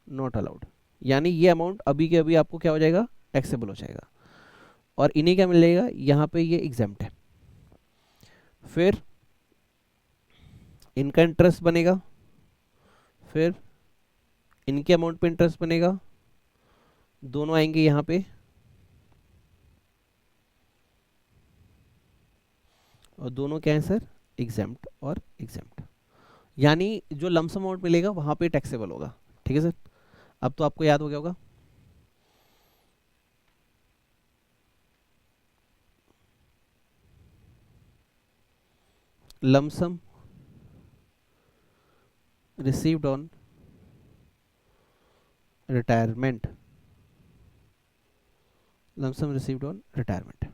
not allowed, यानी ये अमाउंट अभी के अभी आपको क्या हो जाएगा, टैक्सेबल हो जाएगा। और इन्हें क्या मिलेगा, यहाँ पे ये एग्जाम्प्ट है। फिर इनका इंटरेस्ट बनेगा, फिर इनके अमाउंट पे इंटरेस्ट बनेगा, दोनों आएंगे यहाँ पे, और दोनों क्या है सर, एग्जाम्प्ट और एग्जाम्प्ट, यानी जो लमसम अमाउंट मिलेगा वहां पे टैक्सेबल होगा, ठीक है सर। अब तो आपको याद हो गया होगा। Lump sum received on retirement, lump sum received on retirement,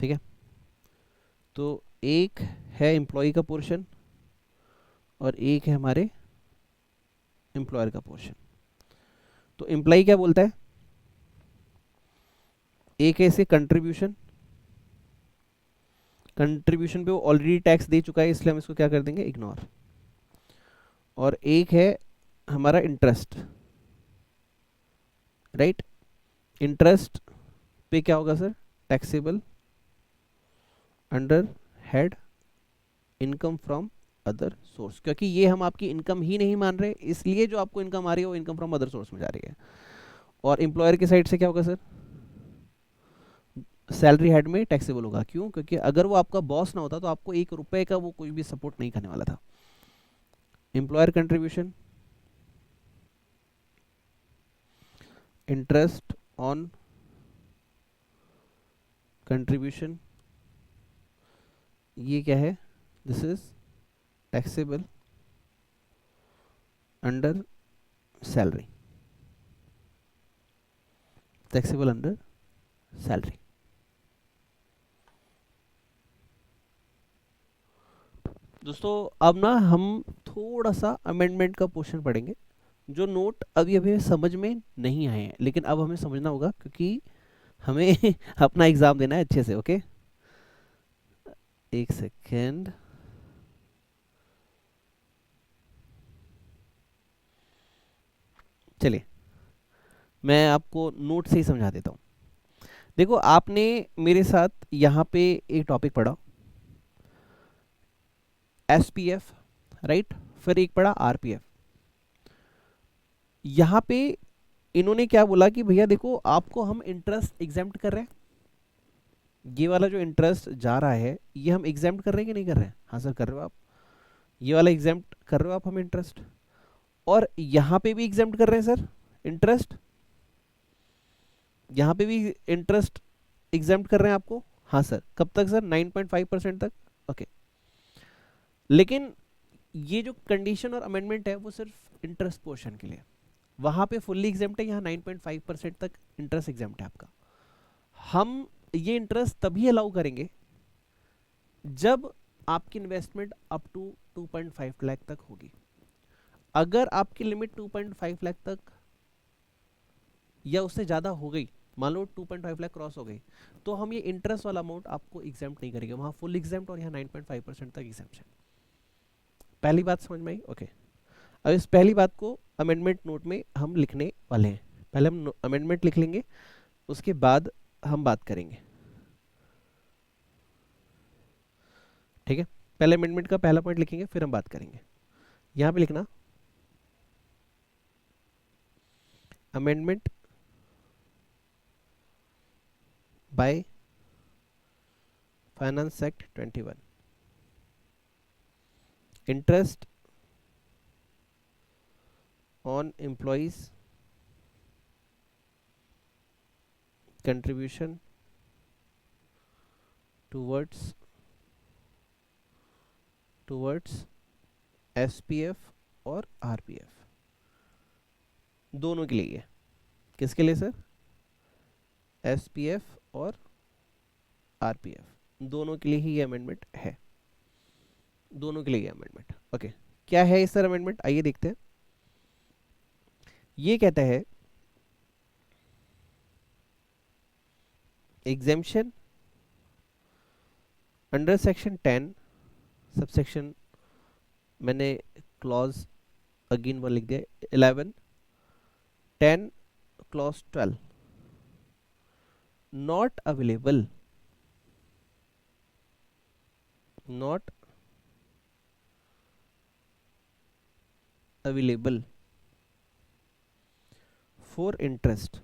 ठीक है। तो एक है एम्प्लॉय का पोर्शन और एक है हमारे एम्प्लॉयर का पोर्शन। तो एम्प्लॉय क्या बोलता है, एक है इसे कंट्रीब्यूशन, कंट्रीब्यूशन पे वो ऑलरेडी टैक्स दे चुका है इसलिए हम इसको क्या कर देंगे, इग्नोर। और एक है हमारा इंटरेस्ट, राइट, इंटरेस्ट पे क्या होगा sir, taxable under head income from other source, क्योंकि ये हम आपकी इनकम ही नहीं मान रहे, इसलिए जो आपको इनकम आ रही है वो इनकम फ्रॉम अदर सोर्स में जा रही है। और एम्प्लॉयर की साइड से क्या होगा सर, सैलरी हेड में टैक्सेबल होगा, क्यों, क्योंकि अगर वो आपका बॉस ना होता तो आपको 1 रुपए का वो कोई भी सपोर्ट नहीं करने वाला था। Employer contribution, interest on contribution, ये क्या है, this is taxable under salary, taxable under salary. दोस्तों अब ना हम थोड़ा सा अमेंडमेंट का पोर्शन पढ़ेंगे, जो नोट अभी अभी समझ में नहीं आए हैं, लेकिन अब हमें समझना होगा क्योंकि हमें अपना एग्जाम देना है अच्छे से, ओके। एक सेकेंड, चलिए मैं आपको नोट से ही समझा देता हूँ। देखो आपने मेरे साथ यहाँ पे एक टॉपिक पढ़ा, एसपीएफ, राइट, फिर एक पड़ा आरपीएफ। यहाँ पे इन्होंने क्या बोला कि भैया देखो आपको हम इंटरेस्ट एग्जेम्प्ट कर रहे हैं, ये वाला जो इंटरेस्ट जा रहा है ये हम एग्जेम्प्ट कर रहे हैं कि नहीं कर रहे हैं? हाँ सर कर रहे हो आप, ये वाला एग्जेम्प्ट कर रहे हो आप हम इंटरेस्ट, और यहाँ पे भी एग्जेम्प्ट कर रहे हैं सर इंटरेस्ट, यहाँ पे भी इंटरेस्ट एग्जेम्प्ट कर रहे हैं आपको। हाँ सर, कब तक सर? 9.5% तक। ओके, लेकिन ये जो कंडीशन और अमेंडमेंट है वो सिर्फ इंटरेस्ट पोर्शन के लिए, वहां पे फुल्ली एग्जेम्प्ट है, यहाँ 9.5% तक इंटरेस्ट एग्जेम्प्ट है आपका। हम ये इंटरेस्ट तभी अलाउ करेंगे जब आपकी इन्वेस्टमेंट अप टू 2.5 लाख तक होगी। अगर आपकी लिमिट 2.5 लाख तक या उससे ज़्यादा हो गई, मान लो 2.5 लाख क्रॉस हो गई, तो हम ये इंटरेस्ट वाला अमाउंट आपको एग्जाम्प्ट नहीं करेंगे, वहाँ फुल एग्जाम्प्ट और यहाँ 9.5% तक एग्जाम्प्शन। पहली बात समझ में आई? ओके, अब इस पहली बात को अमेंडमेंट नोट में हम लिखने वाले हैं। पहले हम अमेंडमेंट लिख लेंगे, उसके बाद हम बात करेंगे, ठीक है? पहले अमेंडमेंट का पहला पॉइंट लिखेंगे, फिर हम बात करेंगे। यहाँ पे लिखना amendment by finance act 21, interest on employees contribution towards SPF और आरपीएफ, दोनों के लिए। किसके लिए सर? एसपीएफ और आरपीएफ, दोनों के लिए ही ये अमेंडमेंट है, दोनों के लिए ये अमेंडमेंट। ओके, क्या है इस सर अमेंडमेंट? आइए देखते हैं। ये कहता है एग्जेम्पशन अंडर सेक्शन 10 सबसेक्शन, मैंने क्लॉज अगेन वन लिख दिया, 11 10 clause 12, not available for interest,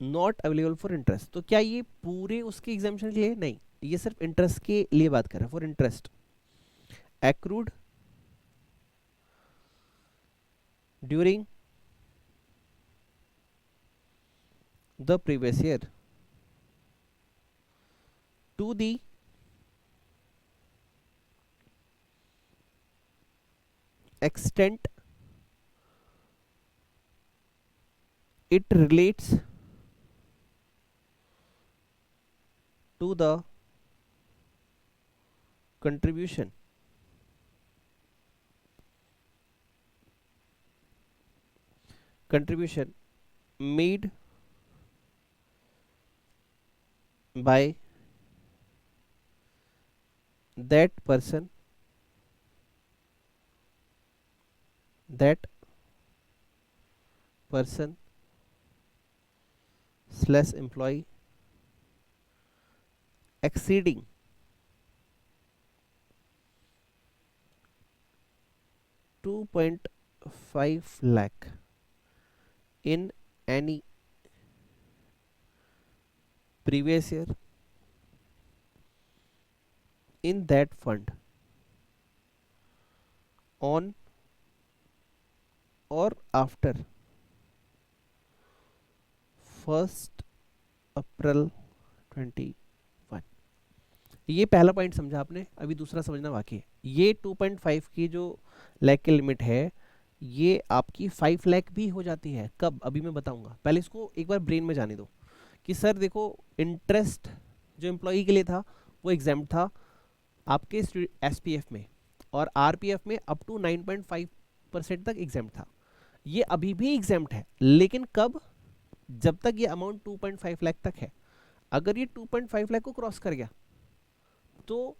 not available for interest. तो क्या ये पूरे उसके एग्जाम्पशन के लिए? नहीं, ये सिर्फ इंटरेस्ट के लिए बात कर रहा है। For interest accrued during the previous year to the extent it relates to the contribution made by that person slash employee exceeding 2.5 lakh in any previous year in that fund on or after 1st अप्रैल 21। ये पहला पॉइंट समझा आपने, अभी दूसरा समझना बाकी है। ये 2.5 की जो लाख की लिमिट है ये आपकी 5 लाख भी हो जाती है। कब? अभी मैं बताऊंगा, पहले इसको एक बार ब्रेन में जाने दो कि सर देखो इंटरेस्ट जो एम्प्लॉई के लिए था वो एग्जाम्प्ट था आपके एसपीएफ में, और आरपीएफ में अप टू 9.5% तक एग्जाम्प्ट था। ये अभी भी एग्जाम्प्ट है, लेकिन कब? जब तक ये अमाउंट 2.5 लाख तक है। अगर ये 2.5 लाख को क्रॉस कर गया तो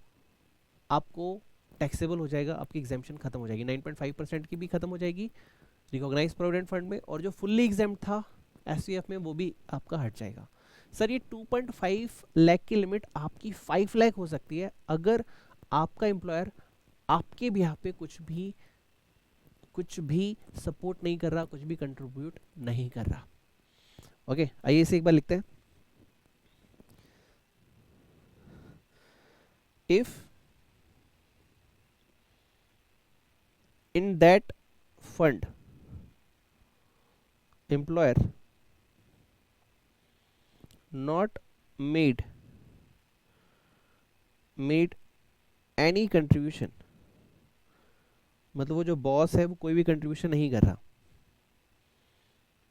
आपको टैक्सेबल हो जाएगा, आपकी एग्जाम्पशन खत्म हो जाएगी, 9.5% की भी खत्म हो जाएगी रिकॉग्नाइज प्रोविडेंट फंड में, और जो फुल्ली एग्जाम्प्ट था एसपीएफ में वो भी आपका हट जाएगा। सर ये 2.5 लाख की लिमिट आपकी 5 लाख हो सकती है अगर आपका एम्प्लॉयर आपके बिहाफ पे कुछ भी सपोर्ट नहीं कर रहा, कुछ भी कंट्रीब्यूट नहीं कर रहा। ओके, आइए इसे एक बार लिखते हैं। If in that fund employer not made any contribution, मतलब वो जो बॉस है वो कोई भी कंट्रीब्यूशन नहीं कर रहा,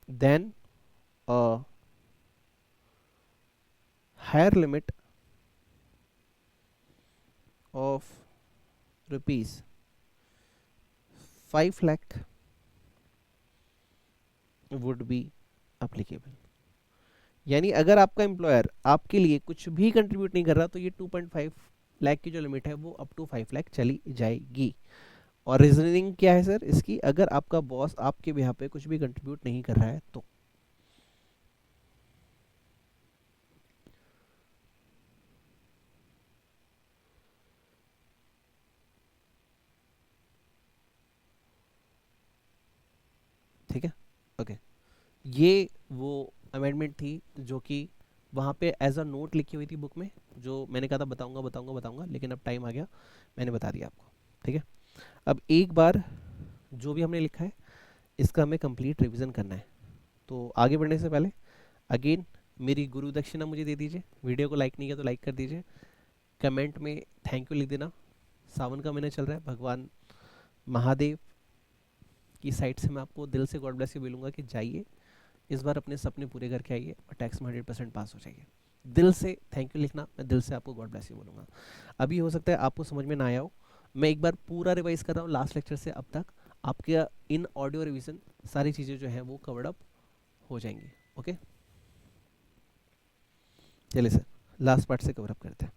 then higher limit of rupees 5 lakh would be applicable. यानी अगर आपका एम्प्लॉयर आपके लिए कुछ भी कंट्रीब्यूट नहीं कर रहा तो ये 2.5 लाख की जो लिमिट है वो अप टू 5 लाख चली जाएगी। और रीजनिंग क्या है सर इसकी, अगर आपका बॉस आपके बिहाफ पे कुछ भी कंट्रीब्यूट नहीं कर रहा है तो। ठीक है, ओके। ये वो अमेंडमेंट थी जो कि वहाँ पे एज अ नोट लिखी हुई थी बुक में, जो मैंने कहा था बताऊंगा बताऊंगा बताऊंगा, लेकिन अब टाइम आ गया, मैंने बता दिया आपको। ठीक है, अब एक बार जो भी हमने लिखा है इसका हमें कंप्लीट रिवीजन करना है। तो आगे बढ़ने से पहले अगेन मेरी गुरु दक्षिणा मुझे दे दीजिए। वीडियो को लाइक नहीं किया तो लाइक कर दीजिए, कमेंट में थैंक यू लिख देना। सावन का महीना चल रहा है, भगवान महादेव की साइड से मैं आपको दिल से गॉड ब्लेस यू बोलूँगा कि जाइए इस बार अपने सपने पूरे करके आइए और टैक्स में 100% पास हो जाइए। दिल से थैंक यू लिखना, मैं दिल से आपको गॉड ब्लेस यू बोलूँगा। अभी हो सकता है आपको समझ में ना आया हो, मैं एक बार पूरा रिवाइज कर रहा हूँ लास्ट लेक्चर से अब तक, आपके इन ऑडियो रिवीजन सारी चीज़ें जो हैं वो कवर्ड अप हो जाएंगी। ओके, चलिए सर लास्ट पार्ट से कवर अप करते हैं।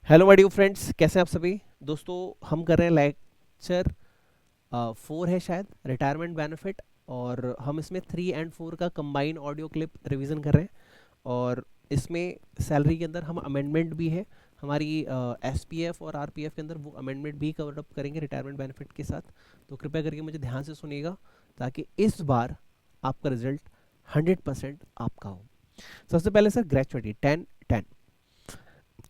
हेलो माय डियर फ्रेंड्स, कैसे हैं आप सभी दोस्तों। हम कर रहे हैं लेक्चर 4 है शायद, रिटायरमेंट बेनिफिट, और हम इसमें 3 एंड 4 का कंबाइन ऑडियो क्लिप रिवीजन कर रहे हैं। और इसमें सैलरी के अंदर हम अमेंडमेंट भी है हमारी एसपीएफ और आरपीएफ के अंदर, वो अमेंडमेंट भी कवर अप करेंगे रिटायरमेंट बेनिफिट के साथ। तो कृपया करके मुझे ध्यान से सुनिएगा ताकि इस बार आपका रिजल्ट 100% आपका हो। सबसे पहले सर ग्रेचुइटी 10-10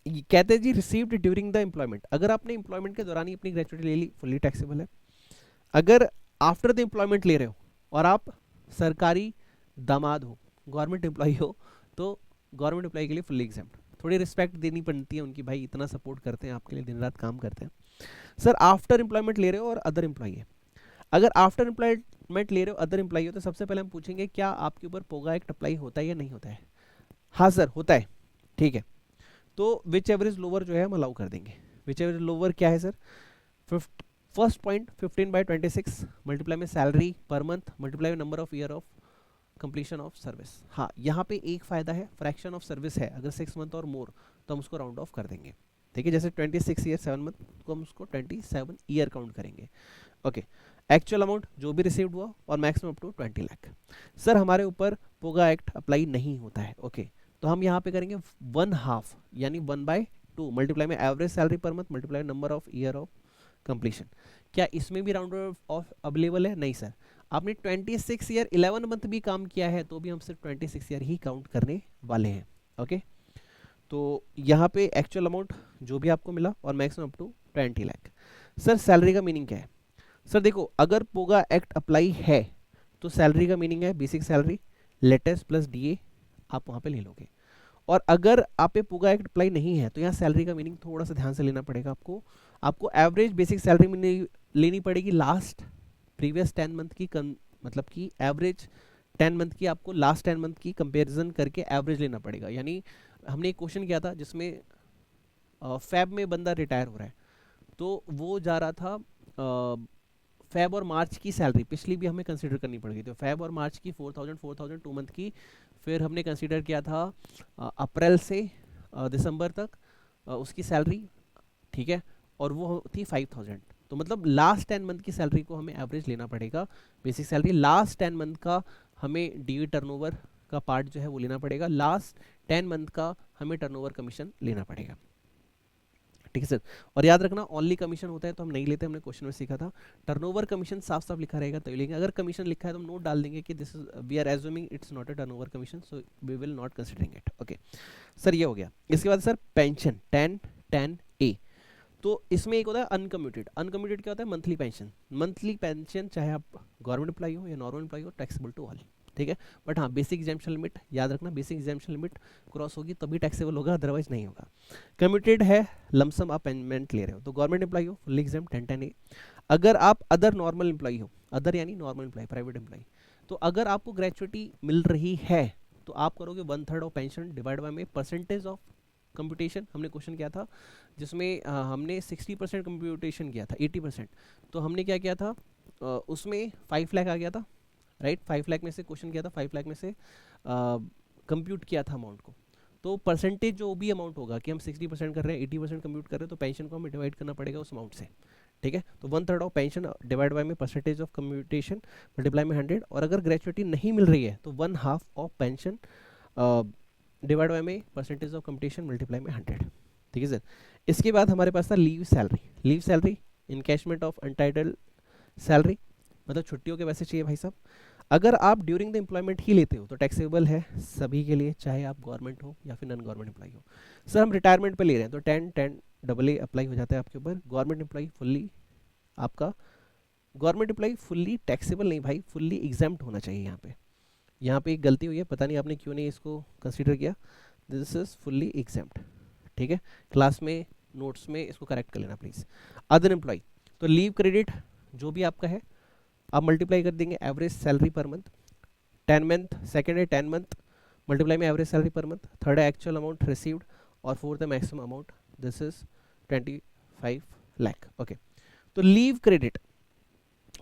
कहते हैं जी, रिसीव्ड ड्यूरिंग द एम्प्लॉयमेंट। अगर आपने एम्प्लॉयमेंट के दौरान ही अपनी ग्रेचुइटी ले ली, फुल्ली टैक्सेबल है। अगर आफ्टर द एम्प्लॉयमेंट ले रहे हो और आप सरकारी दामाद हो, गवर्नमेंट एम्प्लॉय हो, तो गवर्नमेंट एम्प्लॉय के लिए फुल्ली एग्जाम्प्ट। थोड़ी रिस्पेक्ट देनी पड़ती है उनकी, भाई इतना सपोर्ट करते हैं आपके लिए, दिन रात काम करते हैं। सर आफ्टर एम्प्लॉयमेंट ले रहे हो और अदर एम्प्लॉय है, अगर आफ्टर एम्प्लॉयमेंट ले रहे हो अदर एम्प्लॉय हो तो सबसे पहले हम पूछेंगे क्या आपके ऊपर पोगा एक्ट अप्लाई होता है या नहीं होता है। हाँ सर होता है, ठीक है। तो विच एवरेज लोअर जो है हम अलाउ कर देंगे। विच एवरेज लोअर क्या है सर, फर्स्ट पॉइंट 15/26 मल्टीप्लाई में सैलरी पर मंथ मल्टीप्लाई में number of year of completion of service. हाँ यहाँ पे एक फायदा है, फ्रैक्शन ऑफ सर्विस है, अगर 6 मंथ और मोर तो हम उसको राउंड ऑफ कर देंगे। ठीक है, जैसे 26 ईयर 7 मंथ को हम उसको 27 ईयर काउंट करेंगे। ओके, एक्चुअल अमाउंट जो भी रिसीव्ड हुआ और maximum up to 20 lakh. Sir हमारे ऊपर पोगा एक्ट अप्लाई नहीं होता है। ओके, तो हम यहाँ पे करेंगे 1/2 यानी 1/2 मल्टीप्लाई में average salary per month multiply number of year of completion. क्या इसमें भी राउंड ऑफ अवेलेबल है? नहीं सर, आपने 26 ईयर 11 मंथ भी काम किया है तो भी हम सिर्फ 26 ईयर ही काउंट करने वाले हैं। ओके, तो यहाँ पे एक्चुअल अमाउंट जो भी आपको मिला और maximum up to 20 lakh. Sir salary का मीनिंग क्या है? सर देखो, अगर पोगा एक्ट अप्लाई है तो सैलरी का मीनिंग है basic salary latest plus DA, आप वहाँ पे ले लोगे। और अगर आप पे पोगा एक्ट अप्लाई नहीं है तो यहाँ सैलरी का मीनिंग थोड़ा सा ध्यान से लेना पड़ेगा आपको। आपको एवरेज बेसिक सैलरी लेनी पड़ेगी लास्ट प्रीवियस 10 मंथ की मतलब कि एवरेज 10 मंथ की आपको लास्ट 10 मंथ की कंपैरिजन करके एवरेज लेना पड़ेगा। यानी हमने एक क्वेश्चन किया था जिसमें फेब में बंदा रिटायर हो रहा है, तो वो जा रहा था फेब और मार्च की सैलरी पिछली भी हमें कंसीडर करनी पड़ेगी, तो फेब और मार्च की 4000 2 मंथ की, फिर हमने कंसीडर किया था अप्रैल से दिसंबर तक उसकी सैलरी, ठीक है, और वो थी 5000। तो मतलब लास्ट 10 मंथ की सैलरी को हमें एवरेज लेना पड़ेगा। बेसिक सैलरी लास्ट 10 मंथ का हमें डी टर्नओवर का पार्ट जो है वो लेना पड़ेगा, लास्ट 10 मंथ का हमें टर्नओवर कमीशन लेना पड़ेगा। ठीक है सर। और याद रखना ओनली कमीशन होता है तो हम नहीं लेते, हमने क्वेश्चन में सीखा था। टर्नओवर कमीशन साफ साफ लिखा रहेगा तो लेंगे, अगर कमीशन लिखा है तो हम नोट डाल देंगे कि this is we are assuming it's not a turnover commission, so we will not considering it. Okay sir, ये हो गया। इसके बाद सर पेंशन 10 ए, तो इसमें एक होता है अनकम्यूटेड। अनकम्यूटेड क्या होता है? Monthly pension. मंथली पेंशन चाहे आप गवर्नमेंट एम्प्लॉई हो या नॉर्मल एम्प्लॉई हो, टैक्सेबल टू ऑल। ठीक है, बट हाँ बेसिक एग्जाम्पशन लिमिट याद रखना, बेसिक एग्जाम्पशन लिमिट क्रॉस होगी तभी टैक्सेबल होगा, अदरवाइज नहीं होगा। कम्यूटेड है, लमसम आप पेमेंट ले रहे हो, तो गवर्नमेंट एम्प्लॉई हो फुल एग्जाम 10 ए। अगर आप अदर नॉर्मल एम्प्लॉई हो, अदर यानी नॉर्मल एम्प्लॉई, प्राइवेट एम्प्लॉई, तो अगर आपको ग्रेचुइटी मिल रही है तो आप करोगे 1/3 ऑफ पेंशन डिवाइड बाय में परसेंटेज ऑफ कंप्यूटेशन। हमने क्वेश्चन किया था जिसमें हमने 60% कंप्यूटेशन किया था, 80%, तो हमने क्या किया था उसमें 5 लाख आ गया था, राइट। 5 लाख में से क्वेश्चन किया था, 5 लाख में से कंप्यूट किया था अमाउंट को, तो परसेंटेज जो भी अमाउंट होगा कि हम 60% कर रहे हैं, 80% कंप्यूट कर रहे हैं, तो पेंशन को हमें डिवाइड करना पड़ेगा उस अमाउंट से। ठीक है, तो 1/3 ऑफ पेंशन डिवाइड बाय में परसेंटेज ऑफ कंप्यूटेशन मल्टीप्लाई में 100, और अगर ग्रेचुइटी नहीं मिल रही है तो 1/2 ऑफ पेंशन डिवाइड बाय में परसेंटेज ऑफ कंप्यूटेशन मल्टीप्लाई में 100। ठीक है सर। इसके बाद हमारे पास था leave salary. Leave salary encashment of untitled salary, मतलब छुट्टियों के पैसे चाहिए भाई साहब। अगर आप ड्यूरिंग द एम्प्लॉयमेंट ही लेते हो तो टैक्सेबल है सभी के लिए, चाहे आप गवर्नमेंट हो या फिर नॉन गवर्नमेंट एम्प्लॉई हो। सर हम रिटायरमेंट पे ले रहे हैं तो 10 डबल ए अप्लाई हो जाता है आपके ऊपर। गवर्नमेंट एम्प्लॉई फुल्ली आपका, गवर्नमेंट एम्प्लॉई फुल्ली टैक्सेबल नहीं भाई, फुल्ली एग्जाम्प्ट होना चाहिए। यहाँ पे एक गलती हुई है, पता नहीं आपने क्यों नहीं इसको कंसीडर किया। This is fully exempt. ठीक है, क्लास में नोट्स में इसको करेक्ट कर लेना प्लीज। अदर एम्प्लॉई, तो लीव क्रेडिट जो भी आपका है आप मल्टीप्लाई कर देंगे average salary per month. 10 month, second है 10 मंथ मल्टीप्लाई में average salary per month, third है एक्चुअल अमाउंट रिसीव्ड, और फोर्थ है maximum amount, this is 25 lakh. Okay, तो लीव क्रेडिट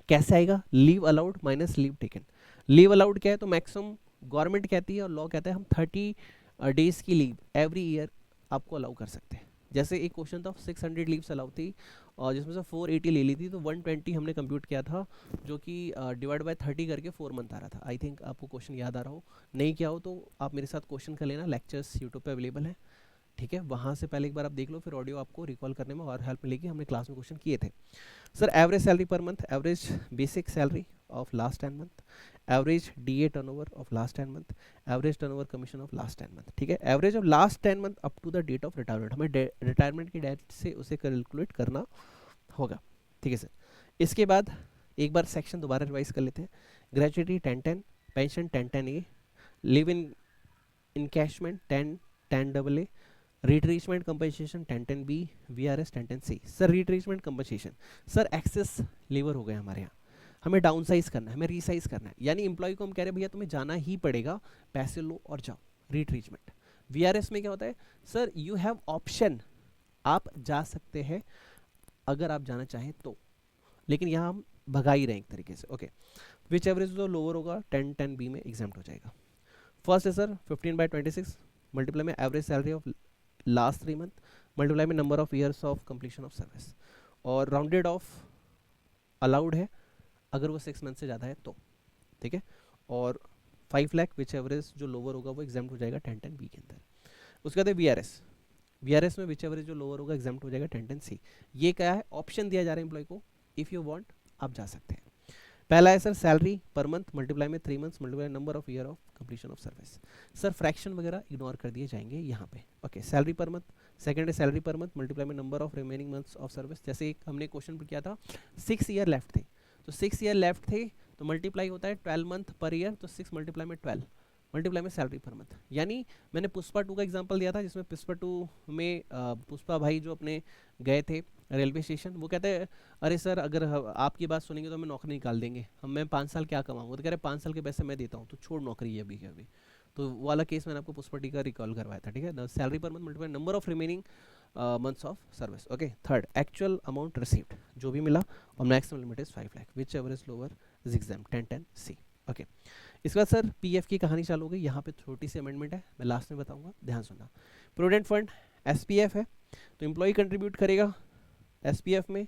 कैसे आएगा? Leave allowed minus leave taken. Leave allowed क्या है? तो मैक्सिमम गवर्नमेंट कहती है और लॉ कहता है हम 30 डेज की लीव एवरी ईयर आपको अलाउ कर सकते हैं। जैसे एक क्वेश्चन था 600 लीव्स अलाउ थी और जिसमें से 480 ले ली थी, तो 120 हमने कंप्यूट किया था, जो कि डिवाइड बाय 30 करके 4 मंथ आ रहा था। आई थिंक आपको क्वेश्चन याद आ रहा हो, नहीं किया हो तो आप मेरे साथ क्वेश्चन कर लेना, लेक्चर्स यूट्यूब पे अवेलेबल है। ठीक है, वहाँ से पहले एक बार आप देख लो, फिर ऑडियो आपको रिकॉल करने में और हेल्प मिलेगी, हमने क्लास में क्वेश्चन किए थे। Sir average salary per month, average basic salary of last 10 month, average DA turnover of last 10 month, average turnover commission of last 10 month. ठीक है, average of last 10 month up to the date of retirement, हमें रिटायरमेंट की डेट से उसे कैलकुलेट करना होगा। ठीक है सर। इसके बाद एक बार सेक्शन दोबारा रिवाइज कर लेते हैं। Gratuity 10-10, pension 10-10 A, leave in encashment 10-10 double A, retrenchment compensation 10-10 B, VRS 10-10 C. Sir retrenchment compensation, sir excess labour हो गए हमारे यहाँ, हमें डाउन साइज करना है, हमें रीसाइज करना है, यानी एम्प्लॉय को हम कह रहे हैं भैया तुम्हें जाना ही पड़ेगा, पैसे लो और जाओ, रिट्रीचमेंट। वीआरएस में क्या होता है? सर यू हैव ऑप्शन, आप जा सकते हैं अगर आप जाना चाहें तो, लेकिन यहाँ हम भगा ही रहे हैं एक तरीके से। ओके, विच एवरेज जो लोअर होगा 10-10 बी में एग्जाम्प्ट हो जाएगा। फर्स्ट है सर 15/26 मल्टीप्लाई में average salary of last 3 month multiply में number of years of completion of service, और राउंडेड ऑफ अलाउड है अगर वो 6 मंथ से ज़्यादा है तो। ठीक है, और 5 लाख विच एवरेज जो लोअर होगा वो एग्जाम्प्ट हो जाएगा 10-10 बी के अंदर। उसके बाद है वीआरएस, वीआरएस में विच एवरेज जो लोअर होगा एग्जाम्प्ट हो जाएगा 10-10 सी। ये क्या है? ऑप्शन दिया जा रहा है एम्प्लॉय को, इफ़ यू वांट आप जा सकते हैं। पहला है sir salary per month multiply में 3 months multiply number of year of completion of service. Sir fraction वगैरह इग्नोर कर दिए जाएंगे यहाँ पे। Okay, salary per month, second है सैलरी पर मंथ मल्टीप्लाई में number of remaining months of service. जैसे एक हमने क्वेश्चन पर किया था 6 ईयर लेफ्ट थे, तो 6 ईयर लेफ्ट थे तो मल्टीप्लाई होता है 12 मंथ पर ईयर, तो 6 मल्टीप्लाई में 12 मल्टीप्लाई में सैलरी पर मंथ। यानी मैंने पुष्पा 2 का एग्जांपल दिया था, जिसमें पुष्पा 2 में पुष्पा भाई जो अपने गए थे रेलवे स्टेशन, वो कहते हैं अरे सर अगर आपकी बात सुनेंगे तो हमें नौकरी निकाल देंगे, मैं 5 साल क्या कमाऊँ, तो कह रहे 5 साल के पैसे मैं देता हूँ, तो छोड़ नौकरी अभी के अभी। तो वो वाला केस मैंने आपको पुष्पा टी का रिकॉल करवाया था। ठीक है, salary per month multiply number of remaining months of service. Okay, third actual amount received जो भी मिला, और maximum limit is 5 lakh which average lower is exempt 10-10 सी। ओके, इसके बाद सर पीएफ की कहानी चालू हो गई। यहाँ पे छोटी सी अमेंडमेंट है, मैं लास्ट में बताऊंगा, ध्यान सुनना। प्रोविडेंट फंड एसपीएफ है, तो एम्प्लॉय कंट्रीब्यूट करेगा एसपीएफ में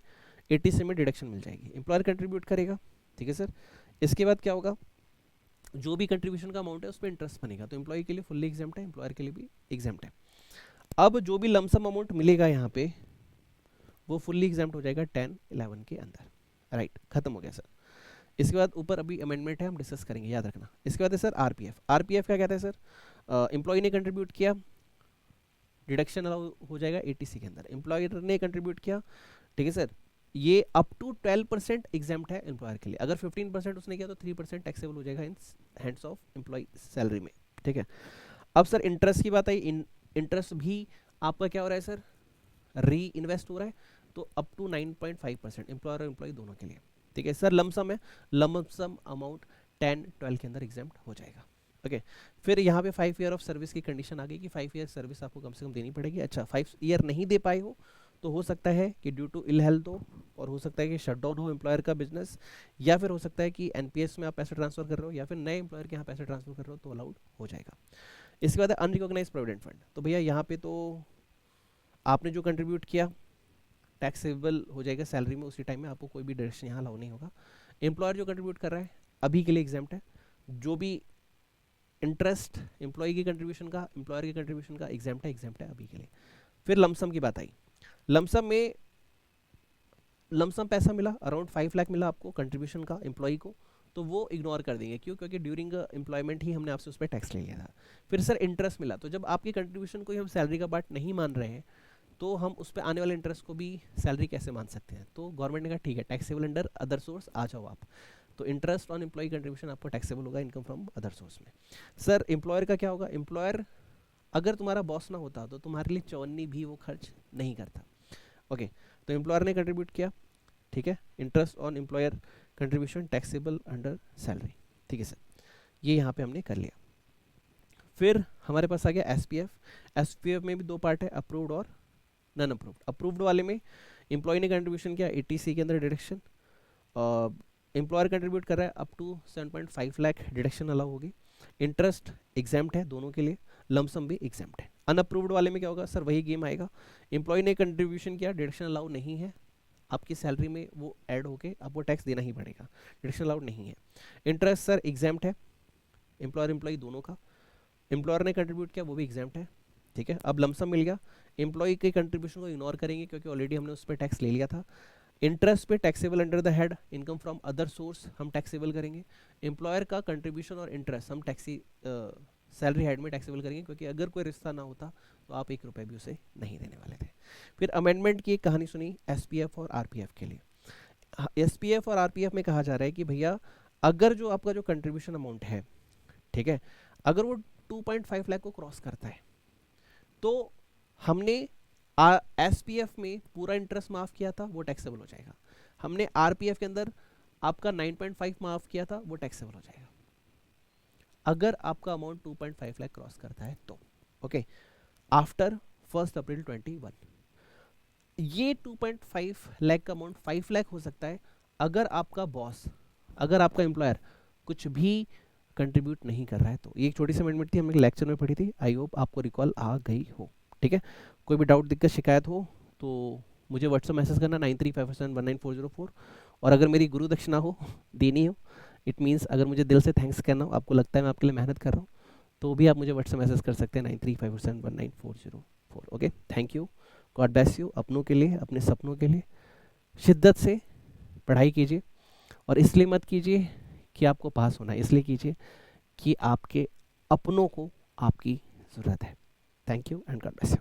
एटीसी में डिडक्शन मिल जाएगी, एम्प्लॉयर कंट्रीब्यूट करेगा, ठीक है सर। इसके बाद क्या होगा, जो भी कंट्रीब्यूशन का अमाउंट है उस पर इंटरेस्ट बनेगा, तो एम्प्लॉय के लिए फुल्ली एग्जाम्प्ट है, एम्प्लॉयर के लिए भी एग्जाम्प्ट है। अब जो भी लमसम अमाउंट मिलेगा यहाँ पे वो फुल्ली एग्जाम्प्ट हो जाएगा 10-11 के अंदर, राइट, खत्म हो गया सर। इसके बाद ऊपर अभी अमेंडमेंट है, हम डिस्कस करेंगे, याद रखना। इसके बाद है सर आरपीएफ। आरपीएफ क्या कहता है सर, एम्प्लॉय ने कंट्रीब्यूट किया, डिडक्शन अलाउ हो जाएगा एटीसी के अंदर, एम्प्लॉयर ने कंट्रीब्यूट किया, ठीक है सर, ये अप टू 12% एग्जाम्प्ट है एम्प्लॉयर के लिए, अगर 15% उसने किया तो 3% टैक्सेबल हो जाएगा in hands of employ salary में, ठीक है। अब सर इंटरेस्ट की बात आई, इंटरेस्ट भी आपका क्या हो रहा है सर, री इन्वेस्ट हो रहा है, तो अप टू 9.5% एम्प्लॉयर और एम्प्लॉय दोनों के लिए, ठीक है सर। लमसम है, लमसम अमाउंट 10-12 के अंदर एग्जाम्प्ट हो जाएगा, ओके। फिर यहाँ पे 5 ईयर ऑफ सर्विस की कंडीशन आ गई कि 5 ईयर सर्विस आपको कम से कम देनी पड़ेगी। अच्छा, 5 ईयर नहीं दे पाए हो तो हो सकता है कि ड्यू टू इल हेल्थ हो, और हो सकता है कि शटडाउन हो एम्प्लॉयर का बिजनेस, या फिर हो सकता है कि एनपीएस में आप पैसे ट्रांसफर कर रहे हो, या फिर नए एम्प्लॉयर के यहाँ पैसे ट्रांसफर कर रहे हो, तो अलाउड हो जाएगा। इसके बाद अनरिकॉग्नाइज प्रोविडेंट फंड, तो भैया यहाँ पे तो आपने जो कंट्रीब्यूट किया टैक्सेबल हो जाएगा सैलरी में, उसी टाइम में आपको कोई भी डिडक्शन यहाँ अलाउ नहीं होगा। एम्प्लॉयर जो कंट्रीब्यूट कर रहा है अभी के लिए एग्जाम्प्ट है, जो भी इंटरेस्ट एम्प्लॉय की कंट्रीब्यूशन का, एम्प्लॉयर की कंट्रीब्यूशन का एग्जाम्प्ट है अभी के लिए। फिर लमसम की बात आई, लमसम में लमसम पैसा मिला, अराउंड 5 लाख मिला आपको कंट्रीब्यूशन का एम्प्लॉय को, तो वो इग्नोर कर देंगे, क्यों, क्योंकि ड्यूरिंग एम्प्लॉयमेंट ही हमने आपसे उस पर टैक्स ले लिया था। फिर सर इंटरेस्ट मिला, तो जब आपकी कंट्रीब्यूशन को ही हम सैलरी का पार्ट नहीं मान रहे हैं, तो हम उस पर आने वाले इंटरेस्ट को भी सैलरी कैसे मान सकते हैं, तो गवर्नमेंट ने कहा ठीक है, टैक्सेबल अंडर अदर सोर्स आ जाओ आप, तो इंटरेस्ट ऑन एम्प्लॉय कंट्रीब्यूशन आपको टैक्सेबल होगा इनकम फ्रॉम अदर सोर्स में। सर एम्प्लॉयर का क्या होगा, एम्प्लॉयर अगर तुम्हारा बॉस ना होता तो तुम्हारे लिए चौन्नी भी वो खर्च नहीं करता, ओके। तो एम्प्लॉयर ने कंट्रीब्यूट किया, ठीक है, interest on employer contribution taxable under salary, ठीक है सर, ये यहाँ पे हमने कर लिया। फिर हमारे पास आ गया एसपीएफ। एसपीएफ में भी दो पार्ट है, अप्रूव्ड और नॉन अप्रूव्ड। अप्रूव्ड वाले में एम्प्लॉय ने कंट्रीब्यूशन किया, एटीसी के अंदर डिडक्शन, एम्प्लॉयर कंट्रीब्यूट कर रहा है up to 7.5 lakh, deduction allow होगी, इंटरेस्ट एग्जाम्प्ट है दोनों के लिए, लमसम भी एग्जाम्प्ट है। अनअप्रूव्ड वाले में क्या होगा सर, वही गेम आएगा, एम्प्लॉय ने कंट्रीब्यूशन किया, डिडक्शन अलाउ नहीं है, आपकी सैलरी में वो ऐड होके आपको टैक्स देना ही पड़ेगा, डिडक्शन अलाउड नहीं है। इंटरेस्ट सर एग्जाम्प्ट है, एम्प्लॉयर एम्प्लॉय दोनों का, एम्प्लॉयर ने कंट्रीब्यूट किया वो भी एग्जाम्प्ट है, ठीक है। अब लमसम मिल गया, एम्प्लॉय के कंट्रीब्यूशन को इग्नोर करेंगे क्योंकि ऑलरेडी हमने उस पर टैक्स ले लिया था। इंटरेस्ट पे taxable under the head income from other source हम टैक्सेबल करेंगे, एम्प्लॉयर का कंट्रीब्यूशन और इंटरेस्ट हम टैक्सी सैलरी हेड में टैक्सेबल करेंगे, क्योंकि अगर कोई रिश्ता ना होता तो आप 1 रुपये भी उसे नहीं देने वाले थे। फिर अमेंडमेंट की एक कहानी सुनी एसपीएफ और आरपीएफ के लिए। एसपीएफ और आरपीएफ में कहा जा रहा है कि भैया अगर जो आपका जो कंट्रीब्यूशन अमाउंट है, ठीक है, अगर वो 2.5 लाख को क्रॉस करता है, तो हमने एसपीएफ में पूरा इंटरेस्ट माफ किया था, वो टैक्सेबल हो जाएगा। हमने आरपीएफ के अंदर आपका 9.5 माफ किया था, वो टैक्सेबल हो जाएगा अगर आपका अमाउंट 2.5 लाख क्रॉस करता है तो, ओके, आफ्टर 1 अप्रैल 21। ये 2.5 लाख का अमाउंट 5 लाख हो सकता है अगर आपका बॉस, अगर आपका एम्प्लॉयर कुछ भी कंट्रीब्यूट नहीं कर रहा है तो। ये एक छोटी सी अमेंडमेंट थी, हमने लेक्चर में पढ़ी थी, आई होप आपको रिकॉल आ गई हो, ठीक है। कोई भी डाउट दिक्कत शिकायत हो तो मुझे व्हाट्सएप मैसेज करना 9357194004, और अगर मेरी गुरु दक्षिणा हो देनी हो, इट मीन्स अगर मुझे दिल से थैंक्स करना हो, आपको लगता है मैं आपके लिए मेहनत कर रहा हूँ, तो भी आप मुझे व्हाट्सएप मैसेज कर सकते हैं 9357194004, okay. Thank you, God bless you. अपनों के लिए, अपने सपनों के लिए शिद्दत से पढ़ाई कीजिए, और इसलिए मत कीजिए कि आपको पास होना है, इसलिए कीजिए कि आपके अपनों को आपकी ज़रूरत है। Thank you and God bless you.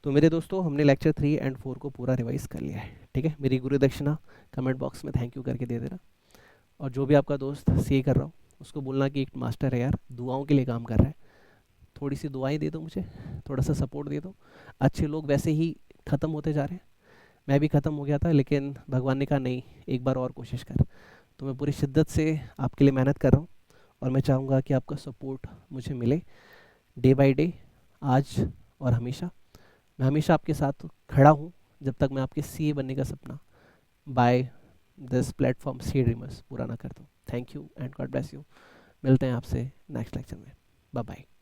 तो मेरे दोस्तों, हमने लेक्चर 3 और 4 को पूरा रिवाइज कर लिया है, ठीक है। मेरी गुरु दक्षिणा कमेंट बॉक्स में थैंक यू करके दे देना, और जो भी आपका दोस्त सीए कर रहा हो उसको बोलना कि एक मास्टर है यार, दुआओं के लिए काम कर रहा है, थोड़ी सी दुआएं दे दो मुझे, थोड़ा सा सपोर्ट दे दो। अच्छे लोग वैसे ही ख़त्म होते जा रहे हैं, मैं भी ख़त्म हो गया था, लेकिन भगवान ने कहा नहीं, एक बार और कोशिश कर। तो मैं पूरी शिद्दत से आपके लिए मेहनत कर रहा हूँ, और मैं चाहूँगा कि आपका सपोर्ट मुझे मिले डे बाय डे, आज और हमेशा। मैं हमेशा आपके साथ खड़ा हूँ जब तक मैं आपके सीए बनने का सपना by this platform C dreamers पूरा ना कर दूँ। Thank you and God bless you. मिलते हैं आपसे नेक्स्ट लेक्चर में, बाय बाय।